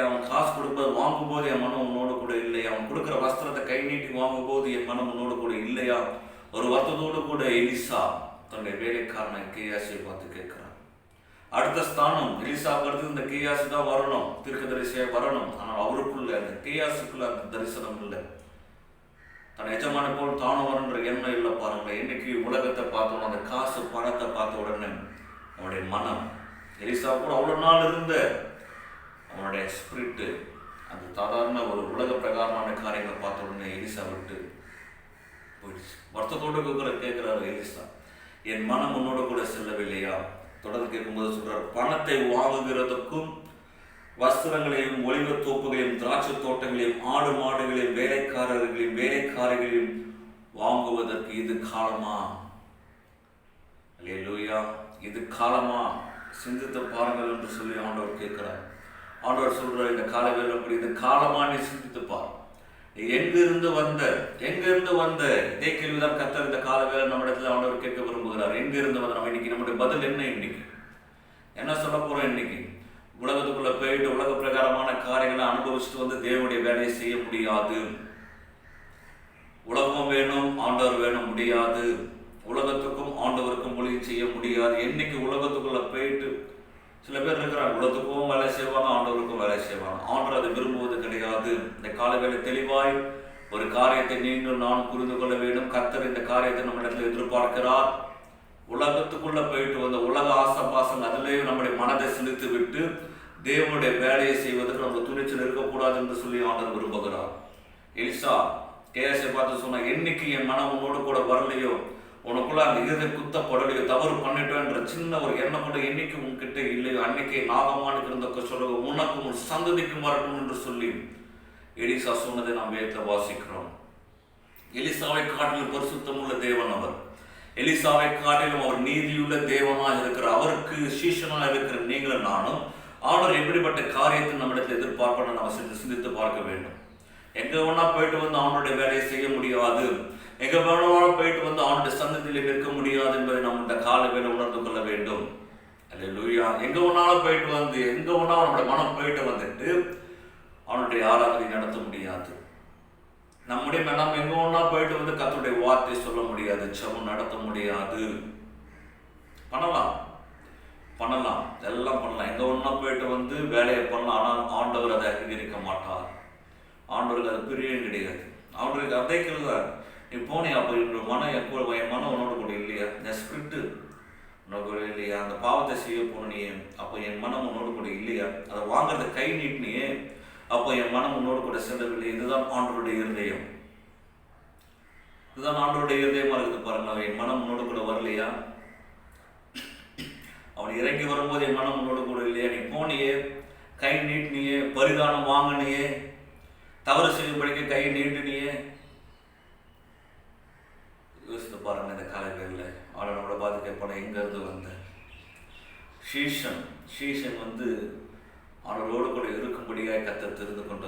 அவன் காசு கொடுப்பது வாங்கும்போது என் மனம் உன்னோடு கூட இல்லையா? அவன் கொடுக்குற வஸ்திரத்தை கை நீட்டி வாங்கும்போது என் மனம் உன்னோடு கூட இல்லையா? ஒரு வருத்தத்தோடு கூட எலிசா தன்னுடைய வேலைக்காரனை கேயாசியை பார்த்து கேட்கிறான். அடுத்த ஸ்தானம் எலிசாவுக்கு அடுத்து இந்த கேயாசி தான் வரணும், தீர்க்கதரிசியாக வரணும். ஆனால் அவருக்குள்ள அந்த கேயாசுக்குள்ள அந்த தரிசனம் இல்லை. தன் எஜமான போல் தானும் வரன்ற எண்ணம் இல்லை. பாருங்களேன், இன்னைக்கு உலகத்தை பார்த்தோம், அந்த காசு பணத்தை பார்த்த உடனே அவனுடைய மனம், எலிசா கூட அவ்வளோ நாள் இருந்த அவனுடைய ஸ்பிரிட்டு அந்த சாதாரண ஒரு உலக பிரகாரமான காரியங்களை பார்த்த உடனே எலிசா விட்டு போயிடுச்சு. வருத்தத்தோடு கேட்கிறாரு எலிசா, என் மனம் உன்னோட கூட செல்லவில்லையா? தொடர்ந்து கேட்கும்போது சொல்றாரு, பணத்தை வாங்குகிறதுக்கும் வஸ்திரங்களையும் ஒலிவ தோப்புகளையும் திராட்சை தோட்டங்களையும் ஆடு மாடுகளையும் வேலைக்காரர்களையும் வாங்குவதற்கு இது காலமா? அல்லேலூயா, இது காலமா? சிந்தித்து பாருங்கள் என்று சொல்லி ஆண்டவர் கேட்கிறார். ஆண்டவர் சொல்றார், இந்த கால வேலை அப்படி இது காலமா? நீ சிந்தித்து பார். எங்கிருந்து வந்த இதே கேள்விதான் கர்த்தர் இந்த கால வேலை நம்ம இடத்துல ஆண்டவர் கேட்க விரும்புகிறார். எங்கிருந்து வந்த நம்ம இன்னைக்கு நம்முடைய பதில் என்ன? இன்னைக்கு என்ன சொல்ல போறோம்? இன்னைக்கு உலகத்துக்குள்ள போயிட்டு உலக பிரகாரமான காரியங்களை அனுபவிச்சுட்டு வந்து தேவனுடைய வேலையை செய்ய முடியாது. உலகம் வேணும், ஆண்டவர் வேணும், முடியாது. உலகத்துக்கும் ஆண்டவருக்கும் மொழி செய்ய முடியாது. என்னைக்கு உலகத்துக்குள்ள போயிட்டு சில பேர் இருக்கிறாங்க, உலகத்துக்கும் வேலை செய்வாங்க, ஆண்டவருக்கும் வேலை செய்வாங்க. ஆண்டவர் அதை விரும்புவது கிடையாது. இந்த கால வேலை தெளிவாய் ஒரு காரியத்தை நீங்கள் நான் புரிந்து கொள்ள வேண்டும். கர்த்தர் இந்த காரியத்தை நம்ம இடத்துல எதிர்பார்க்கிறார். உலகத்துக்குள்ள போயிட்டு வந்த உலக ஆசபாசம் அதிலேயும் நம்முடைய மனதை செலுத்தி விட்டு தேவனுடைய வேலையை செய்வதற்கு நம்ம துணிச்சல் இருக்கக்கூடாது என்று சொல்லி ஆண்டவர் விரும்புகிறார். எலிசா கேயாசியை பார்த்து சொன்னா, என்னைக்கு என் மனம் உன்னோடு கூட வரலையோ, உனக்குள்ள அந்த இதயம் குத்தப்படலையோ, தவறு பண்ணிட்டோம் என்ற சின்ன ஒரு எண்ணம் கூட என்னைக்கு உன்கிட்ட இல்லையோ, அன்னைக்கே நாகமானுக்கு இருந்த சொல்ல உனக்கும் ஒரு சந்ததிக்கும் வரட்டும் என்று சொல்லி எலிசா சொன்னதை நாம் வேதத்தில் வாசிக்கிறோம். எலிசாவை காட்டிலும் பரிசுத்தம் உள்ள தேவன் அவர். எலிசாவை காட்டிலும் அவர் நீதியுள்ள தேவனாக இருக்கிற அவருக்கு சீஷனாக இருக்கிற நீங்களும் நானும் ஆண்டவர் எப்படிப்பட்ட காரியத்தை நம்மிடத்தில் எதிர்பார்ப்போம் நம்ம சிந்தித்து பார்க்க வேண்டும். எங்க வேணா போயிட்டு வந்து ஆண்டோடைய வேலையை செய்ய முடியாது, எங்க வேணாலும் போயிட்டு வந்து ஆண்டோட சந்ததியில் நிற்க முடியாது என்பதை நம்ம இந்த கால வேலை உணர்ந்து கொள்ள வேண்டும். அல்லேலூயா. எங்க வேணாலும் போயிட்டு வந்து எங்க வேணாலும் நம்மளுடைய மனம் போயிட்டு வந்துட்டு அவனுடைய ஆராதனை நடத்த முடியாது. நம்முடைய மனம் எங்க ஒன்னா போயிட்டு வந்து கர்த்தருடைய வார்த்தை சொல்ல முடியாது, ஜெபம் நடத்த முடியாது. பண்ணலாம் எல்லாம் பண்ணலாம், எங்க ஒன்னா போயிட்டு வந்து வேலையை பண்ணலாம். ஆனால் ஆண்டவர் அதை அங்கீகரிக்க மாட்டார். ஆண்டவருக்கு அது பிரியம் கிடையாது. ஆண்டவருக்கு அதே கேள்விதான், நீ போனே அப்போ என் மனம் உன்னோட கூட இல்லையா? என் ஸ்பிரிட்டு உன்னோட கூட இல்லையா? அந்த பாவத்தை செய்ய போனியே, அப்போ என் மனம் உன்னோடு கூட இல்லையா? அதை வாங்குறத கை நீட்டினியே, அப்போ என் மனம் உன்னோடு கூட செல்லவில்லை. இதுதான் ஆண்டவருடைய இருதயம். இதுதான் ஆண்டவருடைய இருதயமா இருக்குது. பாருங்க, என் மனம் உன்னோடு கூட வரலையா? அவன் இறங்கி வரும்போது என் மனம் உன்னோடு கூட இல்லையா? நீ போனியே, கை நீட்டினியே, பரிதானம் வாங்கினியே, தவறு செய்யும்படிக்கு கை நீட்டினியே. யோசித்து பாருங்க, இந்த காலங்களில் அவனோட பாதிக்க போன எங்க இருந்து வந்த சீஷன் வந்து அவனோடு கூட இருக்கும்படியாக கர்த்தர் தெரிந்து கொண்ட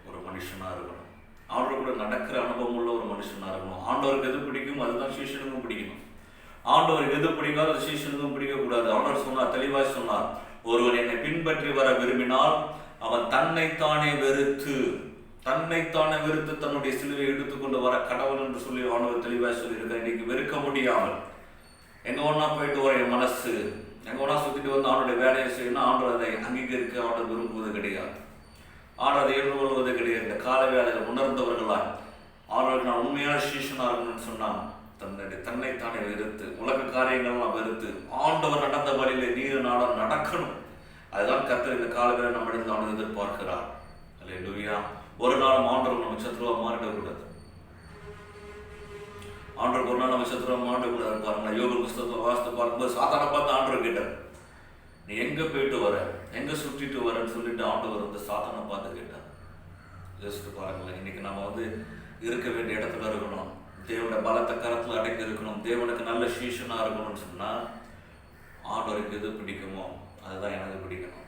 ஒரு மனுஷனா இருக்கணும். அவனோட கூட நடக்கிற அனுபவம் உள்ள ஒரு மனுஷனா இருக்கணும். ஆண்டவருக்கு எது பிடிக்கும் அதுதான் சீஷனுக்கும் பிடிக்கணும். ஆண்டவருக்கு எது பிடிக்காது அது சீஷனுக்கும் பிடிக்கக்கூடாது. ஆண்டவர் சொன்னார், தெளிவாக சொன்னார், ஒருவன் என்னை பின்பற்றி வர விரும்பினால் அவன் தன்னைத்தானே வெறுத்து தன்னுடைய சிலுவை எடுத்துக்கொண்டு வர கடவுள் என்று சொல்லி ஆண்டவர் தெளிவாக சொல்லியிருக்கார். இன்னைக்கு வெறுக்க முடியாமல் எங்க ஒன்னா போயிட்டு வர என் மனசு எங்க ஒன்னா சுத்திட்டு வந்து அவனுடைய வேலையை செய்யணும். ஆண்டவர் அதை அங்கீகரிக்க ஆண்டவர் விரும்புவது கிடையாது. ஆண்டவர் அதை ஏற்றுக்கொள்வது கிடையாது. இந்த கால வேலையை உணர்ந்தவர்களால் ஆண்டவருக்கு நான் உண்மையான சீஷனாக இருக்கணும்னு சொன்னான். தன்னைத்தானே வெறுத்து உலக காரியங்கள்லாம் வெறுத்து ஆண்டவர் நடந்த வழியில நீர் நாடம் நடக்கணும், அதுதான் கர்த்தர் இந்த காலத்தில் நம்மிடத்தில் அவன் எதிர்பார்க்கிறார். அல்லேலூயா. ஒரு நாள் ஆண்டவர் நம்ம சத்ருவா மாறிடக்கூடாது. ஆண்டவர் ஒரு நாள் நம்ம சத்ருவா மாறிடக்கூடாது. பாருங்க, யோபு புஸ்தகத்தை வாசித்து பார்க்கும்போது சாத்தானை பார்த்து ஆண்டவர் கேட்டார், நீ எங்க போயிட்டு வர, எங்க சுற்றிட்டு வரன்னு சொல்லிட்டு ஆண்டவர் வந்து சாத்தானை பார்த்து கேட்டார். யோசித்து பாருங்களேன். இன்னைக்கு நம்ம இருக்க வேண்டிய இடத்துல இருக்கணும், தேவனுடைய பலத்த கரத்தில் அடைக்க இருக்கணும், தேவனுக்கு நல்ல சீஷனா இருக்கணும்னு சொன்னா ஆண்டவருக்கு எது பிடிக்குமோ அதுதான் எனக்கு பிடிக்கணும்.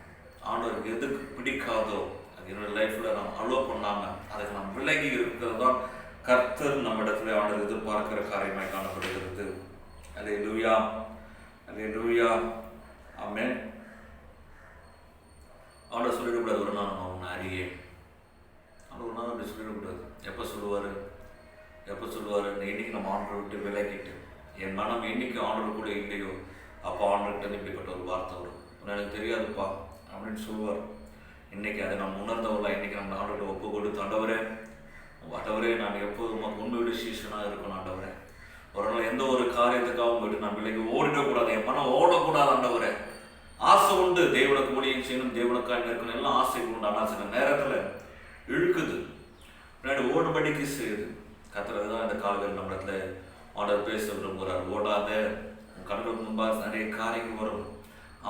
ஆண்டவருக்கு எது பிடிக்காதோ அது என்னோட லைஃப்ல நான் அலோவ் பண்ணாம அதுக்கு நான் விலகி இருக்கிறது தான் கர்த்தர் நம்ம இடத்துல ஆண்டவர் எதிர்பார்க்கிற காரியமாய் காணப்படுகிறது. அல்லேலூயா, அல்லேலூயா, ஆமென். ஆண்டவர் சொல்லிடக்கூடாது, ஒரு நாள் நான் உன்னை அறியேன். ஆண்டவர் ஒரு நாள் அப்படி சொல்லிடக்கூடாது. எப்போ சொல்லுவார், இன்னைக்கு நம்ம ஆண்டவரை விட்டு விலகிட்டு என் மனம் என்னைக்கு ஆண்டவர் கூட இல்லையோ அப்போ ஆண்டவர்கிட்ட இப்படிப்பட்ட ஒரு வார்த்தை வரும், எனக்கு தெரியாதுப்பா அப்படின்னு சொல்லுவார். இன்னைக்கு அதை நம்ம உணர்ந்தவர்களா இன்னைக்கு நம்ம ஆண்டவர்கிட்ட ஒப்பு கொடுத்து, ஆண்டவரே நான் எப்போதும் உண்மையோட சீசனாக இருக்கணும். ஆண்டவரே ஒரு நாள் எந்த ஒரு காரியத்துக்காகவும் போயிட்டு நான் விலகி ஓடிடக்கூடாது, என் மனம் ஓடக்கூடாது. ஆண்டவரே ஆசை உண்டு, தேவனுக்கு முடியும் செய்யணும், தேவனுக்காக இருக்கணும், எல்லாம் ஆசை உண்டு. ஆனால் சில நேரத்தில் இழுக்குது, பின்னாடி ஓடுபடிக்கு செய்யுது. கத்துறது தான் இந்த காலங்கள் நம்ம இடத்துல ஆண்டவர் பேச விரும்புகிறார். ஓடாத, உன் கண்களுக்கு முன்பாக நிறைய காரியங்கள் வரும்,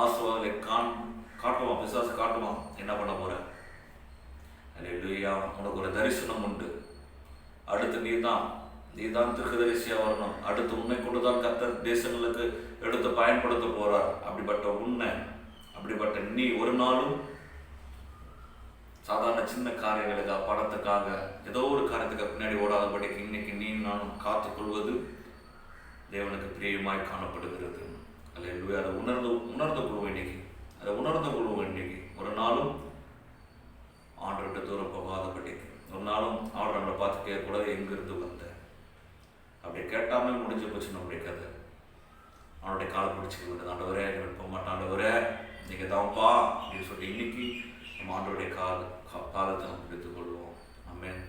ஆசைவாதலை காட்டுவான், பிசாசு காட்டுவான், என்ன பண்ண போற? அல்லேலூயா. உனக்கு ஒரு தரிசனம் உண்டு, அடுத்து நீதான் தீர்க்கதரிசியா வரணும், அடுத்து உன்னை கொண்டுதான் கர்த்தர் தேசங்களுக்கு எடுத்து பயன்படுத்த போறார். அப்படிப்பட்ட நீ ஒரு நாளும் சாதாரண சின்ன காரியங்களுக்காக, பணத்துக்காக, ஏதோ ஒரு காரியத்துக்கு பின்னாடி ஓடாதபடிக்கு இன்னைக்கு நீ நானும் காத்துக்கொள்வது தேவனுக்கு பிரியமாய் காணப்படுகிறது. அல்லேலூயா. அதை உணர்ந்து கொள்வோம் இன்னைக்கு. ஒரு நாளும் ஆண்டவர்கிட்ட தூரம் போகாதபடிக்கு, ஒரு நாளும் ஆண்டவர் நம்மளை பார்த்து கேட்கக்கூடாது, எங்கிருந்து வந்த அப்படி கேட்டாமே முடிஞ்சு போச்சு நம்முடைய கதை. அவனுடைய காலை பிடிச்சிக்க விடுது, ஆண்டவரே போக மாட்டான், ஆண்டவரே நீங்க தான்ப்பா அப்படின்னு சொல்லி இன்னைக்கு நம்ம ஆண்டவருடைய காலத்தை நம்ம பிடித்துக் கொள்வோம். ஆமென்.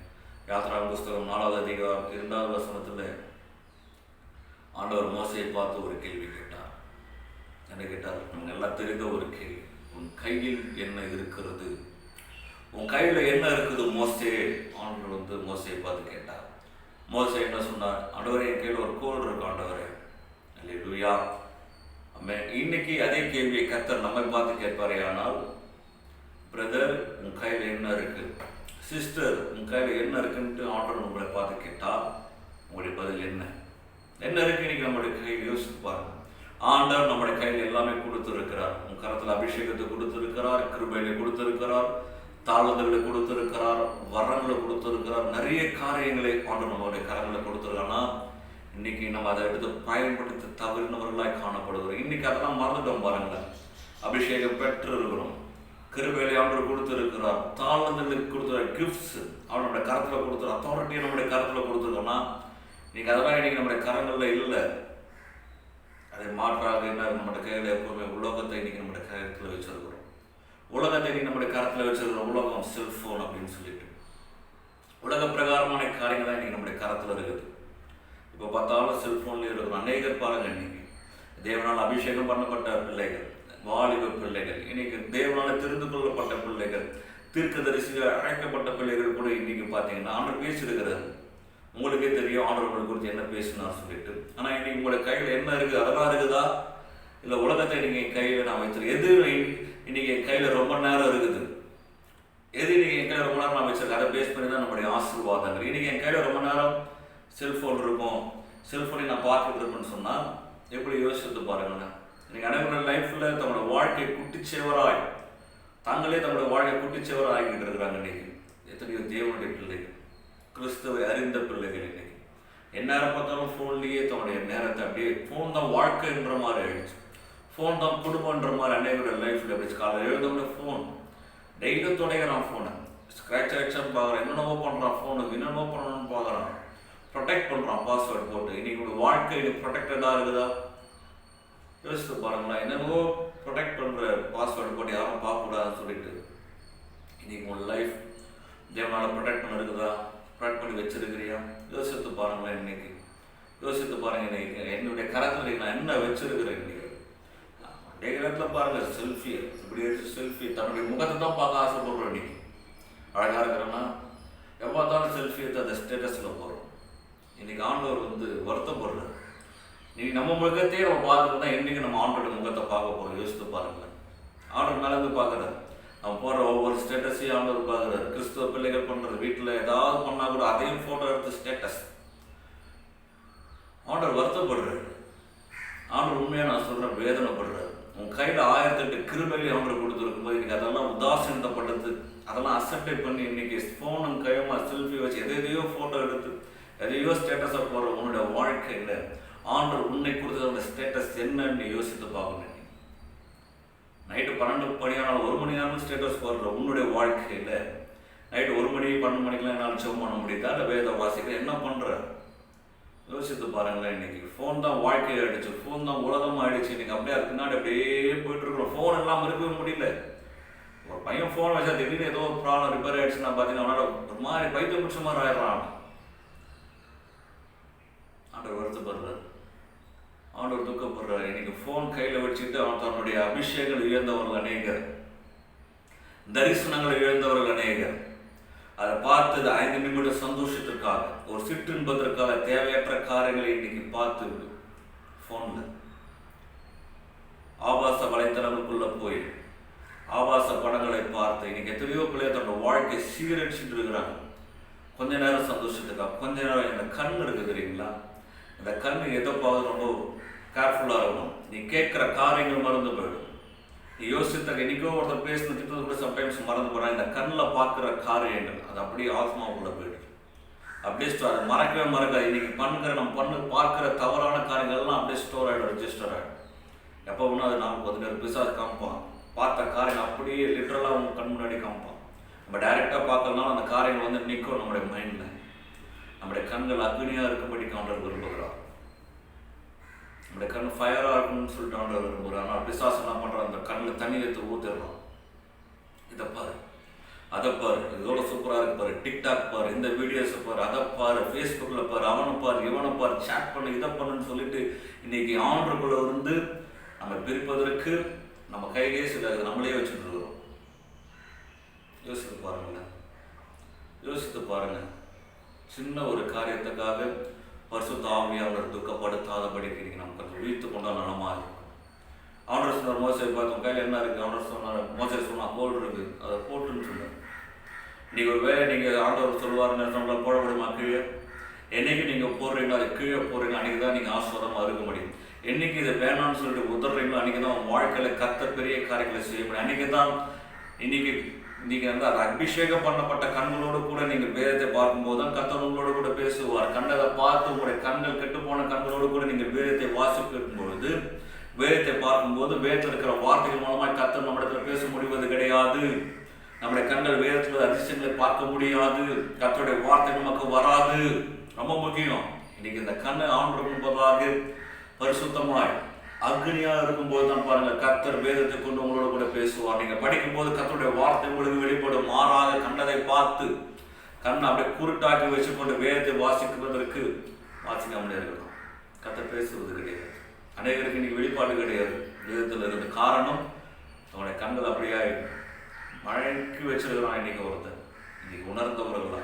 யாத்திராகம புஸ்தகம் 4வது அதிகாரம் 2வது வசனத்துல ஆண்டவர் மோசையை பார்த்து ஒரு கேள்வி கேட்டார். என்ன கேட்டார்? நமக்கு எல்லாம் தெரிந்த ஒரு கேள்வி, உன் கையில் என்ன இருக்கிறது? உன் கையில் என்ன இருக்குது மோசே? ஆண்டவர் மோசையை பார்த்து கேட்டார். மோசே என்ன சொன்னார்? ஆண்டவரே என் கையில் ஒரு கோல் இருக்கு ஆண்டவரே. அல்லேலூயா. ஆமென். இன்னைக்கு அதே கேள்வியை கர்த்தர் நம்மை பார்த்து கேட்பாரே, ஆனால் பிரதர் உன் கையில் என்ன இருக்கு, சிஸ்டர் உன் கையில் என்ன இருக்குன்ட்டு ஆண்டவர் உங்களை பார்த்து கேட்டால் உங்களுடைய பதில் என்ன இருக்கு? இன்னைக்கு நம்முடைய கையில் யோசித்து பாருங்க. ஆண்டவர் நம்முடைய கையில் எல்லாமே கொடுத்திருக்கிறார். உன் கரத்தில் அபிஷேகத்தை கொடுத்திருக்கிறார், கிருபையை கொடுத்திருக்கிறார், தாழ்வுகளை கொடுத்திருக்கிறார், வரங்களை கொடுத்திருக்கிறார், நிறைய காரியங்களை ஆண்டவர் நம்மளுடைய கரங்களை கொடுத்திருக்கானா இன்னைக்கு நம்ம அதை எடுத்து பயன்படுத்தி தவறினவர்களாய் காணப்படுகிறோம். இன்னைக்கு அதெல்லாம் மறந்துட்டோம் பாருங்களேன். அபிஷேகம் பெற்று இருக்கிறோம், கிருபையை ஆண்டவர் கொடுத்திருக்கிறார், தாழ்வுகளுக்கு கொடுத்துற கிஃப்ட்ஸ் அவனுடைய கரத்தில் கொடுத்துற அத்தாரிட்டியை நம்முடைய கரத்தில் கொடுத்துருக்கோம்னா இன்னைக்கு அதெல்லாம் இன்னைக்கு நம்முடைய கரங்கள்ல இல்லை. அதை மாற்றாக என்ன நம்முடைய கையில் எப்பவுமே உலகத்தை இன்னைக்கு நம்முடைய கரத்தில் வச்சிருக்கிறோம். உலகத்தை இன்னைக்கு நம்முடைய கரத்தில் வச்சிருக்கிறோம். உலகம் செல்போன் அப்படின்னு சொல்லிட்டு உலக பிரகாரமான காரியங்கள் தான் இன்னைக்கு நம்முடைய கரத்தில் இருக்குது. இப்போ பார்த்தாலும் செல்போன்லேயே இருக்கிறோம். அநேகர் பாருங்க, இன்னைக்கு தேவனால் அபிஷேகம் பண்ணப்பட்ட பிள்ளைகள், வாலிப பிள்ளைகள், இன்னைக்கு தேவனால் தெரிந்து கொள்ளப்பட்ட பிள்ளைகள், தீர்க்கதரிசிகள் அழைக்கப்பட்ட பிள்ளைகள் கூட இன்னைக்கு பார்த்தீங்கன்னா ஆண்டவர் பேசியிருக்கிறார். உங்களுக்கே தெரியும் ஆண்டவர்கள் குறித்து என்ன பேசினார் சொல்லிட்டு. ஆனால் இன்னைக்கு உங்களுடைய கையில் என்ன இருக்குது? அதெல்லாம் இருக்குதா? இல்லை உலகத்தை இன்னைக்கு என் கையில் நான் வச்சிருக்கேன். எது இன்னைக்கு என் கையில் ரொம்ப நேரம் இருக்குது? எது இன்னைக்கு என் கையில் ரொம்ப நேரம் நான் வச்சிருக்கேன்? அதை பேஸ் பண்ணி தான் நம்முடைய ஆசீர்வாதங்கள். இன்னைக்கு என் கையில் ரொம்ப நேரம் செல்ஃபோன் இருக்கும், செல்ஃபோனை நான் பார்த்துட்டு இருப்பேன்னு சொன்னால் எப்படி யோசித்து பாருங்கண்ணா. இன்னைக்கு அனைவருடைய லைஃப்பில் தங்களோட வாழ்க்கை குட்டிச்சேவராய் தங்களுடைய வாழ்க்கை குட்டிச்சேவராக ஆகிட்டு இருக்கிறாங்க. இன்னைக்கு எத்தனையோ தேவனுடைய பிள்ளைகள், கிறிஸ்துவை அறிந்த பிள்ளைகள் இன்னைக்கு எந்நேரம் பார்த்தாலும் ஃபோன்லேயே தன்னுடைய நேரத்தை அப்படியே ஃபோன் தான் வாழ்க்கைன்ற மாதிரி ஆயிடுச்சு. ஃபோன் தான் குடும்பன்ற மாதிரி அநேகருடைய லைஃப்பில் ஆயிடுச்சு. காலையில் எழுதோம்னா ஃபோன், டெய்லியும் தொடங்கிறான் ஃபோனை, ஸ்க்ராட்ச் ஆகிடுச்சான்னு பார்க்குறான், என்னென்னவோ பண்ணுறான், ஃபோனுக்கு என்னென்னவோ பண்ணணும்னு பார்க்குறான், ப்ரொடெக்ட் பண்ணுறான் பாஸ்வேர்டு போட்டு. இன்னைக்கு உங்கள் வாழ்க்கை இன்னைக்கு ப்ரொடெக்டடாக இருக்குதா? யோசித்து பாருங்களேன். என்னென்னவோ ப்ரொடெக்ட் பண்ணுற பாஸ்வேர்டு போட்டு யாரும் பார்க்கக்கூடாதுன்னு சொல்லிட்டு இன்னைக்கு உங்கள் லைஃப் தேவனால் ப்ரொடெக்ட் பண்ண இருக்குதா? ப்ரொடெக்ட் பண்ணி வச்சிருக்கிறியா? யோசித்து பாருங்களேன். இன்னைக்கு யோசித்து பாருங்க, இன்னைக்கு என்னுடைய கரத்தில் நான் என்ன வச்சிருக்கிறேன்? இன்னைக்கு நிறைய இடத்துல பாருங்கள் செல்ஃபி, இப்படி எடுத்து செல்ஃபி, தன்னுடைய முகத்தை தான் பார்க்க ஆசைப்படுறோம். இன்னைக்கு அழகாக இருக்கிறோன்னா எப்போ பார்த்தாலும் செல்ஃபி எடுத்து அந்த ஸ்டேட்டஸில் போகிறோம். இன்றைக்கி ஆண்டவர் வருத்தப்படுறார். இன்றைக்கி நம்ம முகத்தையே நம்ம பார்த்துட்டு தான் என்றைக்கு நம்ம ஆண்டோட முகத்தை பார்க்க போகிறோம். யோசித்து பாருங்களேன். ஆண்டவர் மேலேருந்து பார்க்குறாரு. நம்ம போகிற ஒவ்வொரு ஸ்டேட்டஸையும் ஆண்டவர் பார்க்குறாரு. கிறிஸ்துவ பிள்ளைகள் பண்ணுறது, வீட்டில் ஏதாவது பண்ணால் கூட அதையும் ஃபோட்டோ எடுத்து ஸ்டேட்டஸ். ஆண்டவர் வருத்தப்படுறாரு. ஆண்டவர் உண்மையாக நான் சொல்கிறேன், வேதனைப்படுறாரு. உன் கையில் 1008 கிருபையிலே ஆண்டவர் கொடுத்துருக்கும்போது இன்றைக்கி அதெல்லாம் உதாசீனப்பட்டது, அதெல்லாம் அக்செப்ட் பண்ணி இன்றைக்கி ஃபோனும் கையமாக செல்ஃபி வச்சு எதையோ ஃபோட்டோ எடுத்து எதையோ ஸ்டேட்டஸாக போடுற உன்னுடைய வாழ்க்கையில் ஆண்டவர் உன்னை கொடுத்த அந்த ஸ்டேட்டஸ் என்னன்னு யோசித்து பார்க்கணும். நைட்டு 12 மணி ஆனால் 1 மணி நேரம் ஸ்டேட்டஸ் போடுற உன்னுடைய வாழ்க்கையில் நைட்டு 1 மணி 12 மணிக்கெலாம் என்னால் ஜெபம் பண்ண முடியுதா? இல்லை வேத வாசிக்கிற என்ன பண்ணுற? யோசித்து பாருங்களேன். இன்றைக்கி ஃபோன் தான் வாழ்க்கையை ஆகிடுச்சு, ஃபோன் தான் உலகமாக ஆகிடுச்சு. இன்றைக்கி அப்படியே அதுக்கு பின்னாடி அப்படியே போயிட்டுருக்குறோம். ஃபோன் எல்லாம் இருக்கவே முடியல. ஒரு பையன் ஃபோன் வச்சா திடீர்னு ஏதோ ஒரு ப்ராப்ளம் ரிப்பேர் ஆகிடுச்சுன்னா பார்த்தீங்கன்னா அவனால் ஒரு மாதிரி பைத்தியம் பிடிச்ச மாதிரி ஆயிடுறான். ஆண்டவர் வருத்தப்படுறார், ஆண்டவர் துக்கப்படுறார். இன்னைக்கு ஃபோன் கையில் வச்சுட்டு அவன் தன்னுடைய அபிஷேகங்கள் இழந்தவர்கள் அநேகர், தரிசனங்களை இழந்தவர்கள் அநேகர். அதை பார்த்து 5 நிமிட சந்தோஷத்திற்காக, ஒரு சிற்றின்பதற்காக தேவையற்ற காரியங்களை இன்னைக்கு பார்த்து ஃபோனில் ஆபாச வலைத்தளங்களுக்குள்ளே போய் ஆபாச படங்களை பார்த்து இன்னைக்கு எத்தனையோ பிள்ளைய தன்னோட வாழ்க்கையை சீரழிச்சுட்டு இருக்கிறாங்க. கொஞ்ச நேரம் சந்தோஷத்துக்காக, கொஞ்ச நேரம். இந்த கண் இருக்குது தெரியுங்களா? இந்த கண் எதை பார்த்து ரொம்ப கேர்ஃபுல்லாக இருக்கணும். நீ கேட்குற காரியங்கள் மறந்து போயிடும். நீ யோசித்த இன்னைக்கோ ஒருத்தர் பேசின திட்டத்தை கூட சம்டைம்ஸ் மறந்து போகிறான். இந்த கண்ணில் பார்க்குற காரியங்கள் அது அப்படியே ஆத்மாவுக்குள்ளே போயிடுது. அப்படியே அது மறக்கவே மறக்காது. இன்னைக்கு நம்ம பார்க்குற தவறான காரியங்கள்லாம் அப்படியே ஸ்டோர் ஆகிடும், ரெஜிஸ்டர் ஆகிடும். எப்போ ஒன்றும் அது நாம் 10 பிசாசு காமிப்பான். பார்த்த காரியம் அப்படியே லிட்டரலாக அவங்க கண் முன்னாடி காமிப்பான். நம்ம டைரெக்டாக பார்க்கறதுனால அந்த காரியங்கள் நிற்கும் நம்முடைய மைண்டில். நம்முடைய கண்கள் அக்னியாக இருக்கும்படி ஆண்டவர் விரும்புகிறார். நம்முடைய கண் ஃபயராக இருக்குன்னு சொல்லிட்டு ஆண்டவர் விரும்புகிறார். ஆனால் பிசாசு என்ன பண்ணுறான்? அந்த கண்ணில் தண்ணி எடுத்து ஊற்றிடுறான். இதை பாரு, அதை பாரு, இதோட சூப்பராக இருக்கு பாரு, டிக்டாக் பாரு, இந்த வீடியோஸை பாரு, அதை பாரு, ஃபேஸ்புக்கில் பாரு, அவனை பாரு, இவனை பாரு, சேட் பண்ணு, இதை பண்ணுன்னு சொல்லிட்டு இன்னைக்கு ஆண்டருக்குள்ளே இருந்து நம்ம பிரிப்பதற்கு நம்ம கையிலே சில நம்மளே வச்சுட்டு இருக்கிறோம். யோசித்து பாருங்களேன், யோசித்து பாருங்கள். சின்ன ஒரு காரியத்துக்காக பரிசுத்த ஆவியானவர் துக்கப்படுத்தாதபடிக்கு இன்னைக்கு நம்ம கொஞ்சம் உயிர்த்து கொண்டால் நலமாக இருக்கும். ஆண்டவர் சொன்னார், மோசே பார்த்து உன் கையில் என்ன இருக்குது? ஆண்டவர் சொன்னார், மோசே சொன்னால் கோல் இருக்குது, அதை போட்டுன்னு சொன்னார். இன்றைக்கி ஒரு வேலை நீங்கள் ஆண்டவர் சொல்லுவார், நம்மளை போட முடியுமா? கீழே என்றைக்கு நீங்கள் போடுறீங்களோ அதை கீழே போடுறீங்க, அன்றைக்கி தான் நீங்கள் ஆஸ்வாதமாக இருக்க முடியும். என்றைக்கு இதை வேணாம்னு சொல்லிட்டு உதறீங்களோ அன்றைக்கி தான் உங்கள் வாழ்க்கையில் கர்த்தர் பெரிய காரியங்களை செய்ய முடியும். அன்றைக்கி தான் இன்றைக்கி அதை அபிஷேகம் பண்ணப்பட்ட கண்களோடு கூட நீங்கள் வேதத்தை பார்க்கும்போது தான் கர்த்தர் உங்களோடு கூட பேசுவார். கண்டதை பார்த்து உங்களுடைய கண்கள் கெட்டுப்போன கண்களோடு கூட நீங்கள் வேதத்தை வாசிக்கும் பொழுது, வேதத்தை பார்க்கும்போது வேதத்தில் இருக்கிற வார்த்தைகள் மூலமாக கர்த்தர் நம்மிடத்தில் பேச முடிவது கிடையாது. நம்முடைய கண்கள் வேதத்தில் அதிசயங்களை பார்க்க முடியாது. கர்த்தருடைய வார்த்தை நமக்கு வராது. ரொம்ப முக்கியம். இன்னைக்கு இந்த கண்ணை ஆண்டவர் என்பதாக பரிசுத்தமாய் அக்னியாக இருக்கும்போது தான் பாருங்கள் கர்த்தர் வேதத்தை கொண்டு உங்களோட கூட பேசுவார். நீங்கள் படிக்கும்போது கர்த்தருடைய வார்த்தை உங்களுக்கு வெளிப்படும். மாறாக கண்டதை பார்த்து கண்ணை அப்படியே குருட்டாக்கி வச்சுக்கொண்டு வேதத்தை வாசிக்க முடியாது. கர்த்தர் பேசுவது கிடையாது. அநேகருக்கு இன்னைக்கு வெளிப்பாடு கிடையாது வேதத்தில் இருந்து. காரணம் அவனுடைய கண்கள் அப்படியே மழைக்கு வச்சிருக்கிறான். இன்னைக்கு ஒருத்தர் இன்னைக்கு உணர்ந்தவர்களா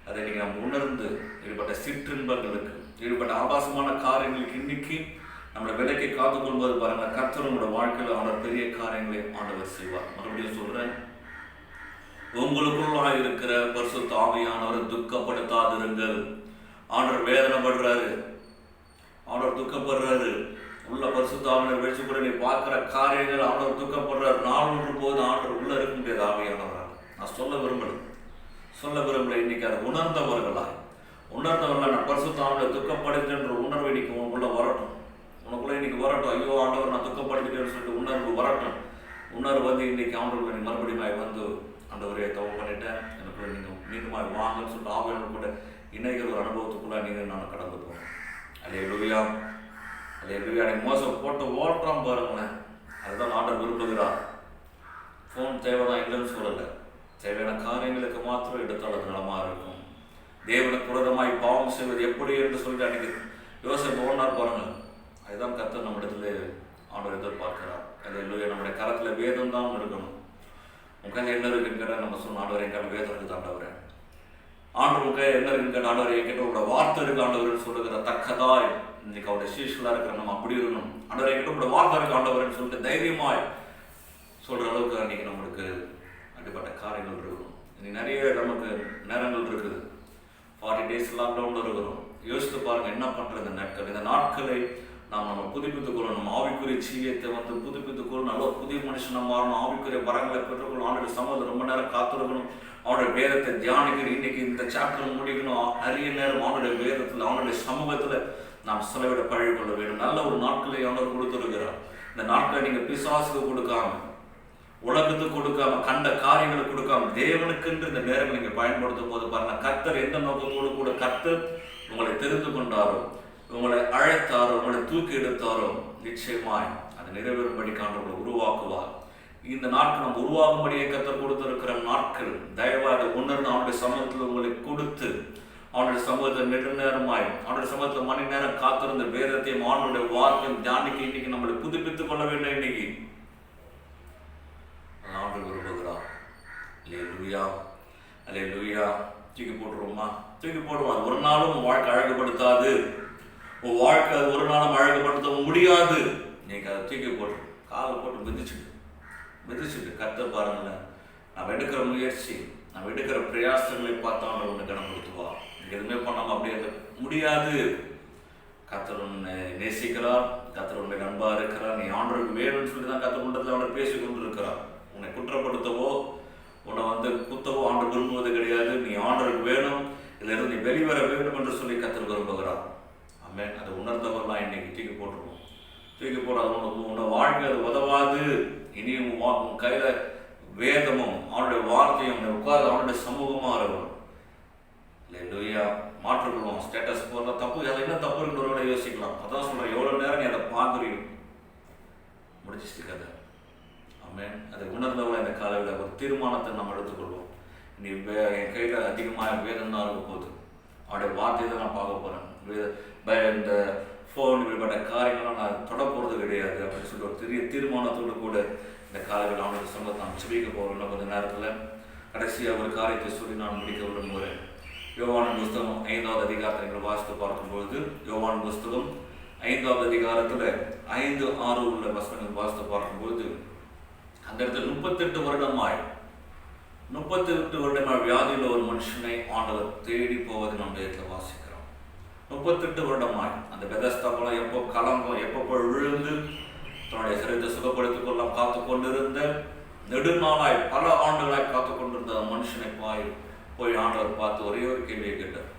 அதை இன்னைக்கு நம்ம உணர்ந்து ஈடுபட்ட சிற்றின்பங்களுக்கு, ஈடுபட்ட ஆபாசமான காரியங்களுக்கு இன்னைக்கு நம்மளை விலைக்கு காத்துக்கொள்வது பாருங்க. கர்த்தர் உங்களோட வாழ்க்கையில் அவனோட பெரிய காரியங்களை ஆண்டவர் செய்வார். மறுபடியும் சொல்றேன், உங்களுக்குள்ளாக இருக்கிற பரிசுத்த ஆவியானவரை துக்கப்படுத்தாதிருங்கள். ஆண்டவர் வேதனைப்படுறாரு, ஆண்டவர் துக்கப்படுறாரு. உள்ள பரிசுத்த ஆவியானவர் வச்சு கூட நீ பார்க்குற காரியங்கள் ஆண்டவர் துக்கப்படுறாரு. நாள் ஒன்று போது ஆண்டவர் உள்ள இருக்க முடியாது ஆவியானவரால். நான் சொல்ல விரும்பல. இன்னைக்கு அதை உணர்ந்தவர்களாய் நான் பரிசுத்த ஆவியானவரை துக்கப்படுத்துன்ற உணர்வு இன்னைக்கு உங்களுக்குள்ள வரட்டும். உனக்குள்ள இன்னைக்கு வரட்டும். ஐயோ ஆண்டவர் நான் துக்கப்படுத்திட்டேன்னு சொல்லிட்டு உணர்வு வரட்டும். உணர்வு வந்து இன்னைக்கு ஆண்டவர்களை நீ மறுபடியும் வந்து ஆண்டவரே தவறு பண்ணிட்டேன், எனக்குள்ள நீங்கள் மீண்டுமாய் வாங்கன்னு சொல்லிட்டு ஆவியானவர் கூட இணைகிற ஒரு அனுபவத்துக்குள்ள நீங்கள் நான் கடந்து போகிறேன். அல்லேலூயா. எனக்கு மோசம் போட்டு ஓட்டுறான் பாருங்களேன். அதுதான் ஆண்டவர் விரும்புகிறார். ஃபோன் தேவைதான் இல்லைன்னு சொல்லலை. தேவையான காரியங்களுக்கு மாத்திரம் எடுத்தால் அது நலமாக இருக்கும். தேவனுக்கு புரதமாய் பாவம் செய்வது எப்படி என்று சொல்லிட்டு அன்றைக்கி யோசிப்பு ஓடினார் பாருங்கள். அதுதான் கர்த்தர் நம்ம இடத்துல ஆண்டவர் எதிர்பார்க்கிறார். அல்லேலூயா. நம்முடைய கரத்தில் வேதம் தான் இருக்கணும். உன் கையில் என்ன இருக்குன்னு கேட்டால் நம்ம சொன்ன ஆண்டவர் என் கையில் வேதம் இருக்குது ஆண்டவர். ஆண்டவர் உன் கையில் என்ன இருக்குன்னு கேட்டால் ஆண்டவர் என்கிட்ட உங்களோட வார்த்தை இருக்கு ஆண்டவர்னு சொல்லுகிற தக்கதாய் இன்னைக்கு அவருடைய சீஷலாக இருக்கிற நம்ம அப்படி இருக்கணும். ஆண்டவர் என்கிட்ட உங்களோட வார்த்தை இருக்கு ஆண்டவர்னு சொல்லிட்டு தைரியமாய் சொல்கிற அளவுக்கு அன்றைக்கி நம்மளுக்கு அப்படிப்பட்ட காரியங்கள் இருக்கும். இன்னைக்கு நிறைய நமக்கு நேரங்கள் இருக்குது. 40 days லாக்டவுனில் இருக்கிறோம். யோசித்து பாருங்கள் என்ன பண்ணுறது இந்த நாட்கள். இந்த நாட்களை நம்ம புதுப்பித்துக் கொள்ளணும். நம்ம ஆவிக்குரிய ஜீவியத்தை புதுப்பித்துக் கொள்ளணும். நல்ல ஒரு புதிய மனுஷனாக மாறணும். ஆவிக்குரிய வரங்களை பெற்றுக்கொள்ளணும். அவனுடைய சமூகத்தில் ரொம்ப நேரம் காத்திருக்கணும். அவனுடைய வேதத்தை தியானிக்கணும். இன்னைக்கு இந்த சாப்டர் முடிக்கணும். நிறைய நேரம் அவனுடைய வேதத்தில் அவனுடைய சமூகத்தில் நாம் செலவிட பழகிக்கொள்ள வேண்டும். நல்ல ஒரு நாட்களை அவனர் கொடுத்துருக்கிறார். இந்த நாட்களை நீங்கள் பிசாசுக்கு கொடுக்காம, உலகத்துக்கு கொடுக்காம, கண்ட காரியங்களை கொடுக்காம, தேவனுக்கென்று இந்த நேரங்கள் நீங்கள் பயன்படுத்தும் போது பாருங்க, கர்த்தர் எந்த நோக்கத்தோடு கூட கர்த்தர் உங்களை தெரிந்து கொண்டாரோ, உங்களை அழைத்தாரோ, உங்களை தூக்கி எடுத்தாரோ, நிச்சயமாய் அதை நிறைவேறும்படி ஆண்டவரை உருவாக்குவார். இந்த நாட்கள் நம்ம உருவாகும்படியே கர்த்தர் கொடுத்திருக்கிற நாட்கள். தயவாக உணர்ந்து அவனுடைய சமூகத்தில் உங்களை கொடுத்து, அவனுடைய சமூகத்தில் நெடுநேரமாய் அவனுடைய சமூகத்தில் மணி நேரம் காத்திருந்த வேதத்தையும் அவனுடைய வார்த்தையும் தியானிக்க இன்னைக்கு நம்மளை புதுப்பித்துக் கொள்ள வேண்டும். இன்னைக்கு ஆண்டு விரும்புகிறார். அல்லேலூயா, அல்லேலூயா. தூக்கி போட்டுருவோமா? தூக்கி போடுவோம். அது ஒரு நாளும் உன் வாழ்க்கை அழகுபடுத்தாது. உன் வாழ்க்கை அது ஒரு நாளும் அழகுபடுத்த முடியாது. நீங்க அதை தூக்கி போட்டு காலை போட்டு மிதிச்சுட்டு கர்த்தர் பாருங்களேன். நம்ம எடுக்கிற முயற்சி, நம்ம எடுக்கிற பிரயாசங்களை பார்த்தாலும் ஒன்று கனப்படுத்துவா. எதுவுமே பண்ணாமல் அப்படியே முடியாது. கர்த்தர் உன்னை நேசிக்கிறார். கர்த்தர் உன்னை அன்பா இருக்கிறார். நீ ஆண்டவருக்கு வேணும்னு சொல்லி தான் கர்த்தர் கொண்டதில் அவனை பேசி கொண்டு இருக்கிறார். உன்னை குற்றப்படுத்தவோ உன்னை குத்தவோ ஆண்டவர் விரும்புவது கிடையாது. நீ ஆண்டவருக்கு வேணும், இதிலிருந்து நீ வெளிவர வேண்டும் என்று சொல்லி கர்த்தர் விரும்புகிறார். ஆமென். அதை உணர்ந்தவரெல்லாம் இன்னைக்கு தூக்கி போட்டுருவோம். தூக்கி போடாது. உன்னை வாழ்க்கை அது உதவாது. இனியும் உன் கையில வேதமும் அவனுடைய வார்த்தையும் உட்கார்ந்து அவனுடைய சமூகமாக இருக்கும். இல்லையா? மாற்றுக்கொள்வோம். ஸ்டேட்டஸ் போடுற தப்பு, அதில் என்ன தப்பு இருக்கிறவங்கள யோசிக்கலாம். அதான் சொல்கிறேன், எவ்வளோ நேரம் நீ அதை பார்க்குறீங்க முடிச்சிட்டு கதை. ஆமென். அதை உணர்ந்தவளை இந்த காலையில் ஒரு தீர்மானத்தை நம்ம எடுத்துக்கொள்வோம். நீ என் கையில் அதிகமாக வேதம் தான் இருக்க போகுது. அவனுடைய வார்த்தையை தான் நான் பார்க்க போகிறேன். இந்த ஃபோன் இப்படிப்பட்ட காரியங்கள்லாம் நான் தொட போகிறது கிடையாது அப்படின்னு சொல்லி ஒரு பெரிய தீர்மானத்தோடு கூட இந்த காலையில் அவனுடைய சமூகத்தை நான் சிபிக்க போகிறோம். கொஞ்சம் நேரத்தில் கடைசியாக ஒரு காரியத்தை சொல்லி நான் முடிக்க விரும்புகிறேன். யோவான் புஸ்தகம் 5வது அதிகாரத்தை நீங்கள் வாசித்து பார்க்கும்பொழுது, யோவான் புஸ்தகம் 5வது அதிகாரத்தில் 5, 6 உள்ள வசனங்கள் வாசித்து பார்க்கும்பொழுது, அந்த இடத்துல 38 வருடமாய் வியாதியில் ஒரு மனுஷனை ஆண்டவர் தேடி போவதை நம்ம இடத்துல வாசிக்கிறோம். 38 வருடமாய் அந்த பெதஸ்தா போல எப்போ கலங்கம், எப்போ விழுந்து தன்னுடைய சரீரத்தை சுகப்படுத்திக் கொள்ள காத்து கொண்டிருந்த, நெடுநாளாய் பல ஆண்டுகளாய் காத்து கொண்டிருந்த மனுஷனை போய் ஆண்டவர் பார்த்து ஒரே ஒரு கேள்வியை கேட்டார்.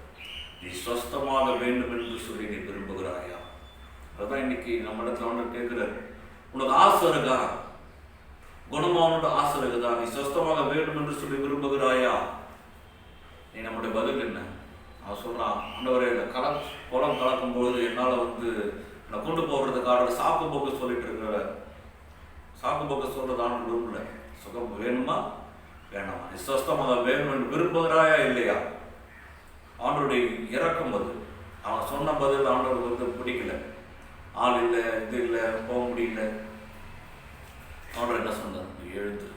நீ சொஸ்தமாக வேண்டும் என்று சொல்லி நீ விரும்புகிறாயா? அதுதான் இன்னைக்கு நம்ம இடத்துல ஆண்டவர் கேட்கிறார். உனக்கு ஆசை இருக்கா? குணமாவனோட ஆசை இருக்குதா? நீ சொஸ்தமாக வேண்டும் என்று சொல்லி விரும்புகிறாயா? நீ நம்முடைய பதில் என்ன? அவன் சொல்கிறான், ஆண்டவரே இந்த குளம் கலக்கும்போது என்னால் என்னை கொண்டு போகிறதுக்காக சாக்கு போக்கு சொல்லிட்டு இருக்கிற சாக்கு போக்கு சொல்கிறது ஆண்டு விரும்பல. சுகம் வேணுமா வேணாமா? நீ சொஸ்தமாக வேணும் என்று விரும்புகிறாயா இல்லையா? ஆண்டோடைய இறக்கம் அது. அவன் சொன்ன பதில் ஆண்டவருக்கு பிடிக்கல. ஆள் இல்லை, இது இல்லை, போக முடியல. ஆண்டவர் என்ன சொன்னார்? எழுந்துரு.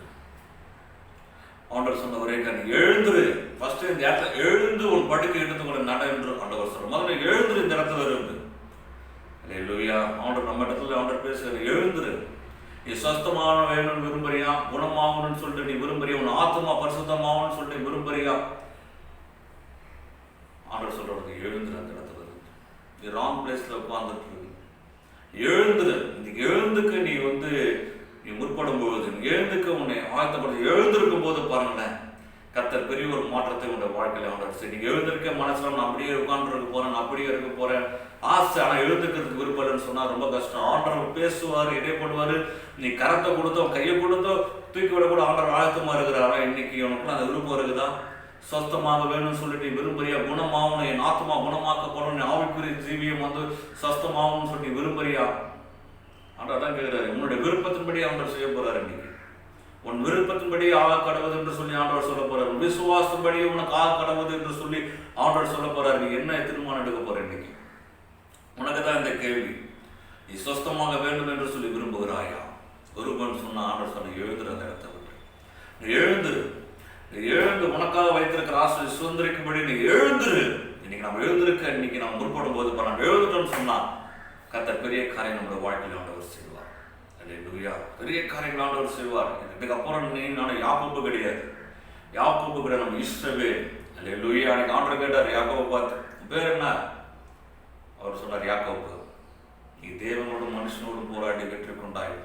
ஆண்டவர் சொன்ன ஒரே காரணம், எழுந்துரு. ஃபர்ஸ்ட் இந்த இடத்துல எழுந்து உன் படுக்கை எடுத்துக்கொள்ள நட என்று ஆண்டவர் சொல்ற. முதல்ல எழுந்துரு, இந்த இடத்துல இருந்து. அல்லேலூயா. ஆண்டவர் நம்ம இடத்துல ஆண்டவர் பேசுகிற, எழுந்துரு. நீ சொஸ்தமான வேணும்னு விரும்புறியா? குணமாகணும்னு சொல்லிட்டு நீ விரும்புறியா? உன் ஆத்மா பரிசுத்தமாகணும்னு சொல்லிட்டு விரும்புறியா? ஆண்டவர் சொல்றது, எழுந்துரு. அந்த இடத்துல இருந்து நீ ராங் பிளேஸ்ல உட்கார்ந்துட்டு இருக்கு. எழுந்துரு. இந்த எழுந்துக்கு நீ நீ முற்படும் பொழுது, எழுந்துக்கு உன்னை ஆயத்தப்படுத்தி எழுந்திருக்கும் போது பாருங்களேன், கர்த்தர் பெரிய ஒரு மாற்றத்தை உன்னுடைய வாழ்க்கையில ஆண்டவர் சரி. நீங்க எழுந்திருக்க மனசுல நான் அப்படியே உட்கார்ந்துருக்க போறேன், நான் அப்படியே இருக்க போறேன் ஆசை, ஆனால் எழுந்துக்கிறதுக்கு விருப்பம்னு சொன்னா ரொம்ப கஷ்டம். ஆண்டவர் பேசுவார், இடைப்படுவார். நீ கரத்தை கொடுத்தோ கையை கொடுத்தோ தூக்கி விட கூட ஆண்டவர் ஆயத்தமா இருக்கிறாரா? இன்னைக்கு உனக்குள்ள அந்த விருப்பம் இருக்குதா? சொஸ்தமாக வேணும்னு சொல்லிட்டு விரும்புறியா? குணமாகணும், என் ஆத்மா குணமாக்கப்படணும், ஆவிக்குரிய ஜீவியம் சொஸ்தமாகணும்னு சொல்லி விரும்புறியா? ஆண்டவர் தான் கேட்கிறாரு. உன்னுடைய விருப்பத்தின்படி ஆண்டவர் செய்ய போறாரு. இன்னைக்கு உன் விருப்பத்தின்படி ஆக கடவுது என்று சொல்லி ஆண்டவர் சொல்ல போறாரு. விசுவாசப்படி உனக்கு ஆக கடவுது என்று சொல்லி ஆண்டவர் சொல்ல போறாரு. நீ என்ன தீர்மானம் எடுக்க போற? இன்னைக்கு உனக்கு தான் இந்த கேள்வி. நீ சொஸ்தமாக வேண்டும் என்று சொல்லி விரும்புகிறாயா? ஒருவன் சொன்ன ஆண்டவர் சொன்ன எழுதுற அந்த இடத்தை விட்டு நீ எழுந்துரு. நீ எழுந்து உனக்காக வைத்திருக்கிற ஆசை சுதந்திரிக்கும்படி நீ எழுந்துரு. இன்னைக்கு நம்ம எழுந்திருக்க, இன்னைக்கு நம்ம முற்படும் போது நம்ம எழுந்துட்டோம்னு சொன்னா கர்த்தர் பெரிய காரியம் நம்மளோட வாழ்க்கையில் ஆண்டவர் செய்வார். அல்லேலூயா. பெரிய காரியங்கள் ஆண்டவர் செய்வார். இதுக்கப்புறம் நீ நான் யாக்கோபு கிடையாது, யாக்கோபு கிடையாது, நம்ம இஸ்ரவேல். அல்லேலூயா. அன்னைக்கு ஆண்டவர் கேட்டார் யாக்கோபை பார்த்து, பேர் என்ன? அவர் சொன்னார் யாக்கோபு, நீ தேவனோடும் மனுஷனோடும் போராடி வெற்றி கொண்டாய்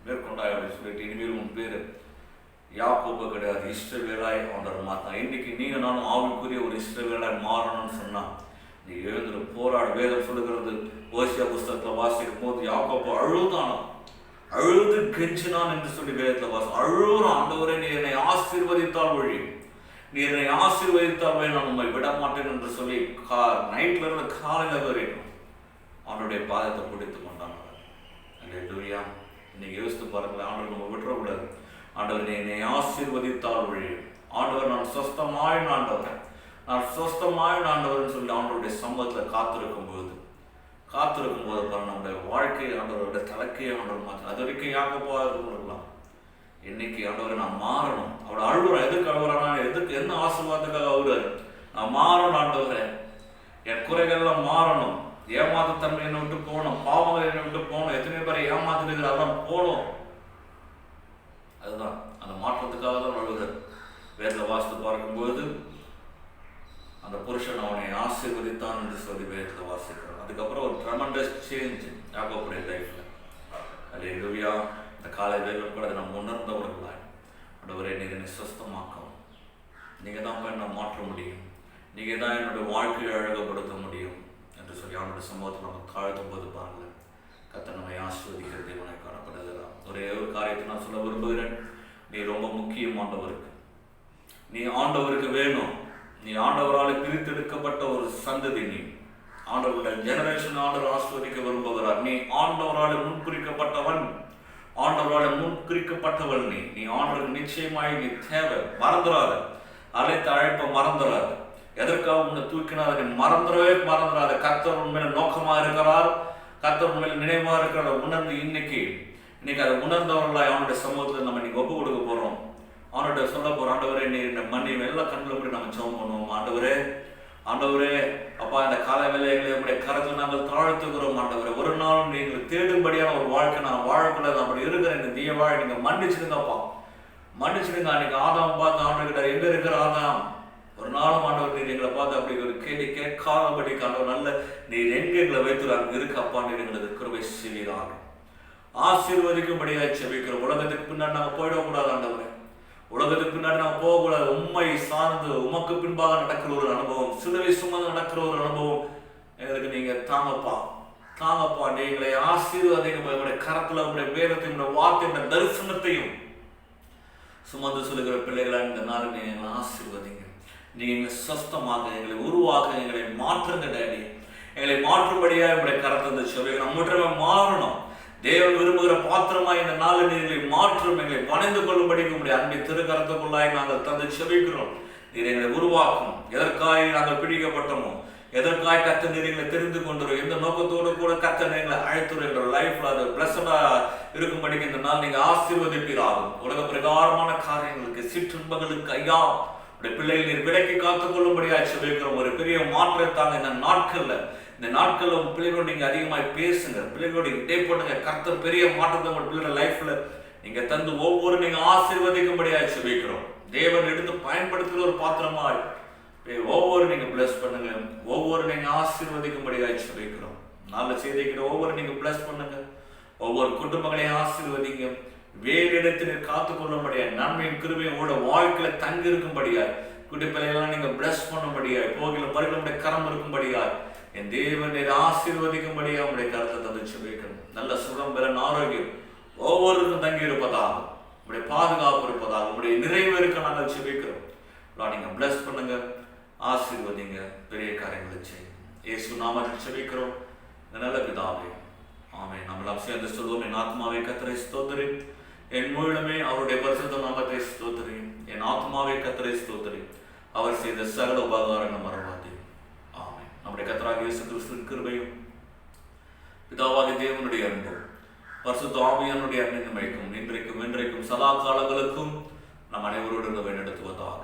மேற்கொண்டாய் அப்படின்னு சொல்லிட்டு இனிமேல் உன் பேர் யாக்கோபு கிடையாது, இஸ்ரவேலாய் ஆண்டவர் மாத்தான். இன்னைக்கு நீங்க நானும் ஆவிக்குரிய ஒரு இஸ்ரவேலாய் மாறணும்னு சொன்னா நீ எழுந்துரு, போராடு. வேதம் சொல்லுகிறது, ஓசியா புஸ்தகத்தில் வாசிக்கும் போது யாக்கோபு அழுதானான், அழுது கெஞ்சினான் என்று சொல்லி வேதத்தில் வாசம் அழுறான். ஆண்டவரே நீ என்னை ஆசீர்வதித்தால் வழி, நீ என்னை ஆசீர்வதித்தால் வழி, நான் உண்மை விட மாட்டேன் என்று சொல்லி நைட்ல இருந்து காலையில் வரைக்கும் அவனுடைய பாதத்தை பிடித்து கொண்டான். அல்லேலூயா. இன்னைக்கு யோசித்து பாருங்களேன், ஆண்டவர் நம்ம விட்டுறக்கூடாது. ஆண்டவர் நீ என்னை ஆசீர்வதித்தால் வழி, ஆண்டவர் நான் சொஸ்தமாயின் ஆண்டவர், நான் சொஸ்தமாயின் ஆண்டவர்னு சொல்லி ஆண்டவருடைய சம்பவத்தில் காத்திருக்கும் போது பாருங்க நம்முடைய வாழ்க்கை ஆண்டவருடைய தலைக்கையை ஆண்டவர் மாற்ற. அது வரைக்கும் யாக்கோபா இருக்கலாம். இன்னைக்கு ஆண்டவரை நான் மாறணும். அவட அழுகுறேன். எதுக்கு அழுகுறானா? எதுக்கு என்ன ஆசீர்வாதத்துக்காக அழுகுறாரு? நான் மாறணும் ஆண்டவரே, என் குறைகள்லாம் மாறணும், ஏமாத்தன்மை என்னை விட்டு போகணும், பாவங்கள் என்னை விட்டு போகணும், எத்தனை பேரை ஏமாத்திருக்கிற அதெல்லாம் போகணும். அதுதான் அந்த மாற்றத்துக்காக தான் அழுகுறாரு. வேதத்தில் வாசித்து பார்க்கும்போது அந்த புருஷன் அவனை ஆசீர்வதித்தான் என்று சொல்லி வேதத்தில் வாசிக்கிறான். அதுக்கப்புறம் ஒரு ட்ரெமெண்டஸ் சேஞ்ச் யாக்கோபுடைய லைஃப்ல. அல்லேலூயா. இந்த காலை வேலையில் கூட அதை நம்ம உணர்ந்தவர்களாய், ஆண்டவரே நீர் என்னை சுஸ்தமாக்கும், நீங்க தான் என்னை மாற்ற முடியும், நீங்க தான் என்னுடைய வாழ்க்கையை அழகப்படுத்த முடியும் என்று சொல்லி அவனுடைய சம்பவத்தை நம்ம தாழ்த்தும் போது பாருங்க, கர்த்தர் நம்மை ஆசீர்வதிக்கிற தேவனாய் காணப்படுகிறார். ஒரே ஒரு காரியத்தை நான் சொல்ல விரும்புகிறேன். நீ ரொம்ப முக்கியம் ஆண்டவருக்கு, நீ ஆண்டவருக்கு வேணும். நீ ஆண்டவரால் பிரித்தெடுக்கப்பட்ட ஒரு சந்ததி. நீ ஆண்டவருடைய ஜெனரேஷன் ஆண்டவர் ஆசீர்வதிக்க விரும்புகிறார். நீ ஆண்டவரால் முன்குறிக்கப்பட்டவன், ஆண்டவரால் முன்குறிக்கப்பட்டவள். நீ ஆண்டவருக்கு நிச்சயமாய் நீ தேவை. மறந்துடாத, அழைத்த அழைப்பை மறந்துடாது. எதற்காக உன்னை தூக்கினார் நீ மறந்துடாத. கர்த்தர் உண்மையில நோக்கமாக இருக்கிறார், கர்த்தர் உண்மையில நினைவாக இருக்கிறார். உணர்ந்து இன்னைக்கு அதை உணர்ந்தவர்களாய் அவனுடைய சமூகத்தில் நம்ம இன்னைக்கு ஒப்பு கொடுக்க போறோம். அவனுடைய சொல்ல போற, ஆண்டவரே நீ இந்த மண்ணை எல்லாம் கண்ணில் போய் நம்ம ஜெபம் பண்ணுவோம். ஆண்டவரே அப்பா, இந்த கால வேலைகளை உங்களுடைய கரத்தில் நாங்கள் தாழ்த்துக்கிறோம். ஆண்டவரே ஒரு நாளும் நீங்கள் தேடும்படியான ஒரு வாழ்க்கை நான் வாழக்கூடாது, அப்படி இருக்கிற இந்த தீய வாழ் நீங்க மன்னிச்சிடுங்கப்பா, மன்னிச்சிடுங்க. அன்னைக்கு ஆதாம் பார்த்து ஆண்டுகிட்ட எங்க இருக்கிற ஆதாம்? ஒரு நாளும் ஆண்டவர் நீர் எங்களை பார்த்து அப்படி ஒரு கேள்வி கேட்காதபடி ஆண்டவர் நல்ல நீர் எங்க எங்களை வைத்து அங்கே இருக்கப்பா, நீர் எங்களுக்கு கிருபை செய்வீராக. ஆசீர்வதிக்கும்படியாக செபிக்கிறோம். உலகத்துக்கு பின்னாடி நாங்கள் போயிடக்கூடாது ஆண்டவரே, உலகத்துக்கு பின்னாடி நாங்கள் போகக்கூடாது. உண்மை சார்ந்து உமக்கு பின்பாக நடக்கிற ஒரு அனுபவம், சிலுவை சுமந்து நடக்கிற ஒரு அனுபவம் எங்களுக்கு நீங்க தாங்கப்பா. நீங்களை ஆசீர்வாதிங்க. உங்களுடைய கரத்துல உங்களுடைய வேதத்தையும் உங்களுடைய வார்த்தையும் தரிசனத்தையும் சுமந்து சொல்லுகிற பிள்ளைகளா இந்த நாள் நீங்க ஆசீர்வதிங்க. நீங்க சொஸ்தமாக எங்களை உருவாக்க, எங்களை மாற்றுங்க டேடி. எங்களை மாற்றும்படியா உங்களுடைய கரத்தை சொல்லி நம்ம மாறணும். தேவன் விரும்புகிற பாத்திரமாய் இந்த நாளில் நீங்களை மாற்றும், எங்களை வணைந்து கொள்ளும்படி உங்களுடைய அன்பை திருக்கரத்துக்குள்ளாய் நாங்கள் தந்து செபிக்கிறோம். நீர் எங்களை உருவாக்கும். எதற்காக நாங்கள் பிடிக்கப்பட்டோமோ, எதற்காக கர்த்தர் நீர் எங்களை தெரிந்து கொண்டுரும், எந்த நோக்கத்தோடு கூட கர்த்தர் எங்களை அழைத்துரும் என்ற லைஃப்ல அது பிளஸடா இருக்கும்படிக்கு இந்த நாள் நீங்க ஆசீர்வதிப்பீராகும். உலக பிரகாரமான காரியங்களுக்கு, சிற்றின்பங்களுக்கு ஐயா உடைய பிள்ளைகள் நீர் விலக்கி காத்துக் கொள்ளும்படியா செபிக்கிறோம். ஒரு பெரிய மாற்றத்தாங்க இந்த நாட்கள்ல உங்க பிள்ளைகளோட நீங்க அதிகமாய் பேசுங்க, பிள்ளைகளோட இடை போடுங்க. கர்த்தர் பெரிய மாற்றத்தை உங்க பிள்ளைகளோட லைஃப்ல நீங்க தந்து ஒவ்வொரு நீங்க ஆசீர்வதிக்கும்படியா செபிக்கிறோம். தேவன் எடுத்து பயன்படுத்துகிற ஒரு பாத்திரமாய் ஒவ்வொரு நீங்க பிளஸ் பண்ணுங்க, ஒவ்வொரு நீங்க ஆசீர்வதிக்கும்படியா செபிக்கிறோம். நல்ல செய்திக்கிற ஒவ்வொரு நீங்க பிளஸ் பண்ணுங்க, ஒவ்வொரு குடும்பங்களையும் ஆசீர்வதிங்க. வேறு இடத்தில் காத்துக்கொள்ளும்படியா, நன்மையும் கிருபையும் உங்களோட வாழ்க்கையில தங்கி இருக்கும்படியாய், குட்டி பிள்ளைகள்லாம் நீங்க பிளஸ் பண்ணும்படியாய், போகில பரிகளுடைய கரம் இருக்கும்படியாய், என் தேவன் ஆசீர்வதிக்கும்படியா உங்களுடைய கருத்தை தந்து செபிக்கணும். நல்ல சுகம் பெறன் ஆரோக்கியம் ஒவ்வொருக்கும் தங்கி இருப்பதாக, உங்களுடைய பாதுகாப்பு இருப்பதாக, உங்களுடைய நிறைவு இருக்க நாங்கள் செபிக்கிறோம். நீங்க பிளஸ் பண்ணுங்க, ஆசீர்வதிங்க, பெரிய காரியங்களை செய்யுங்க. இயேசு நாமத்தில் செபிக்கிறோம் நல்ல பிதாவே, ஆமென். நம்மளாம் சேர்ந்து சொல்வோம், என் ஆத்மாவை கர்த்தரை ஸ்தோத்திரி, என் முழுமே அவருடைய பரிசுத்த நாமத்தை ஸ்தோத்திரி, என் ஆத்மாவை கர்த்தரை ஸ்தோத்திரி, அவர் செய்த சகல உபகாரங்கள் மறவாதே. ஆமென். நம்முடைய கர்த்தராகிய இயேசு கிறிஸ்துவின் கிருபையும் பிதாவாகிய தேவனுடைய அன்பும் பரிசுத்த ஆவியானுடைய அன்பின் மைக்கும் இன்றைக்கும் சதா காலங்களுக்கும் நம் அனைவரோடு வழிநடத்துவதாக.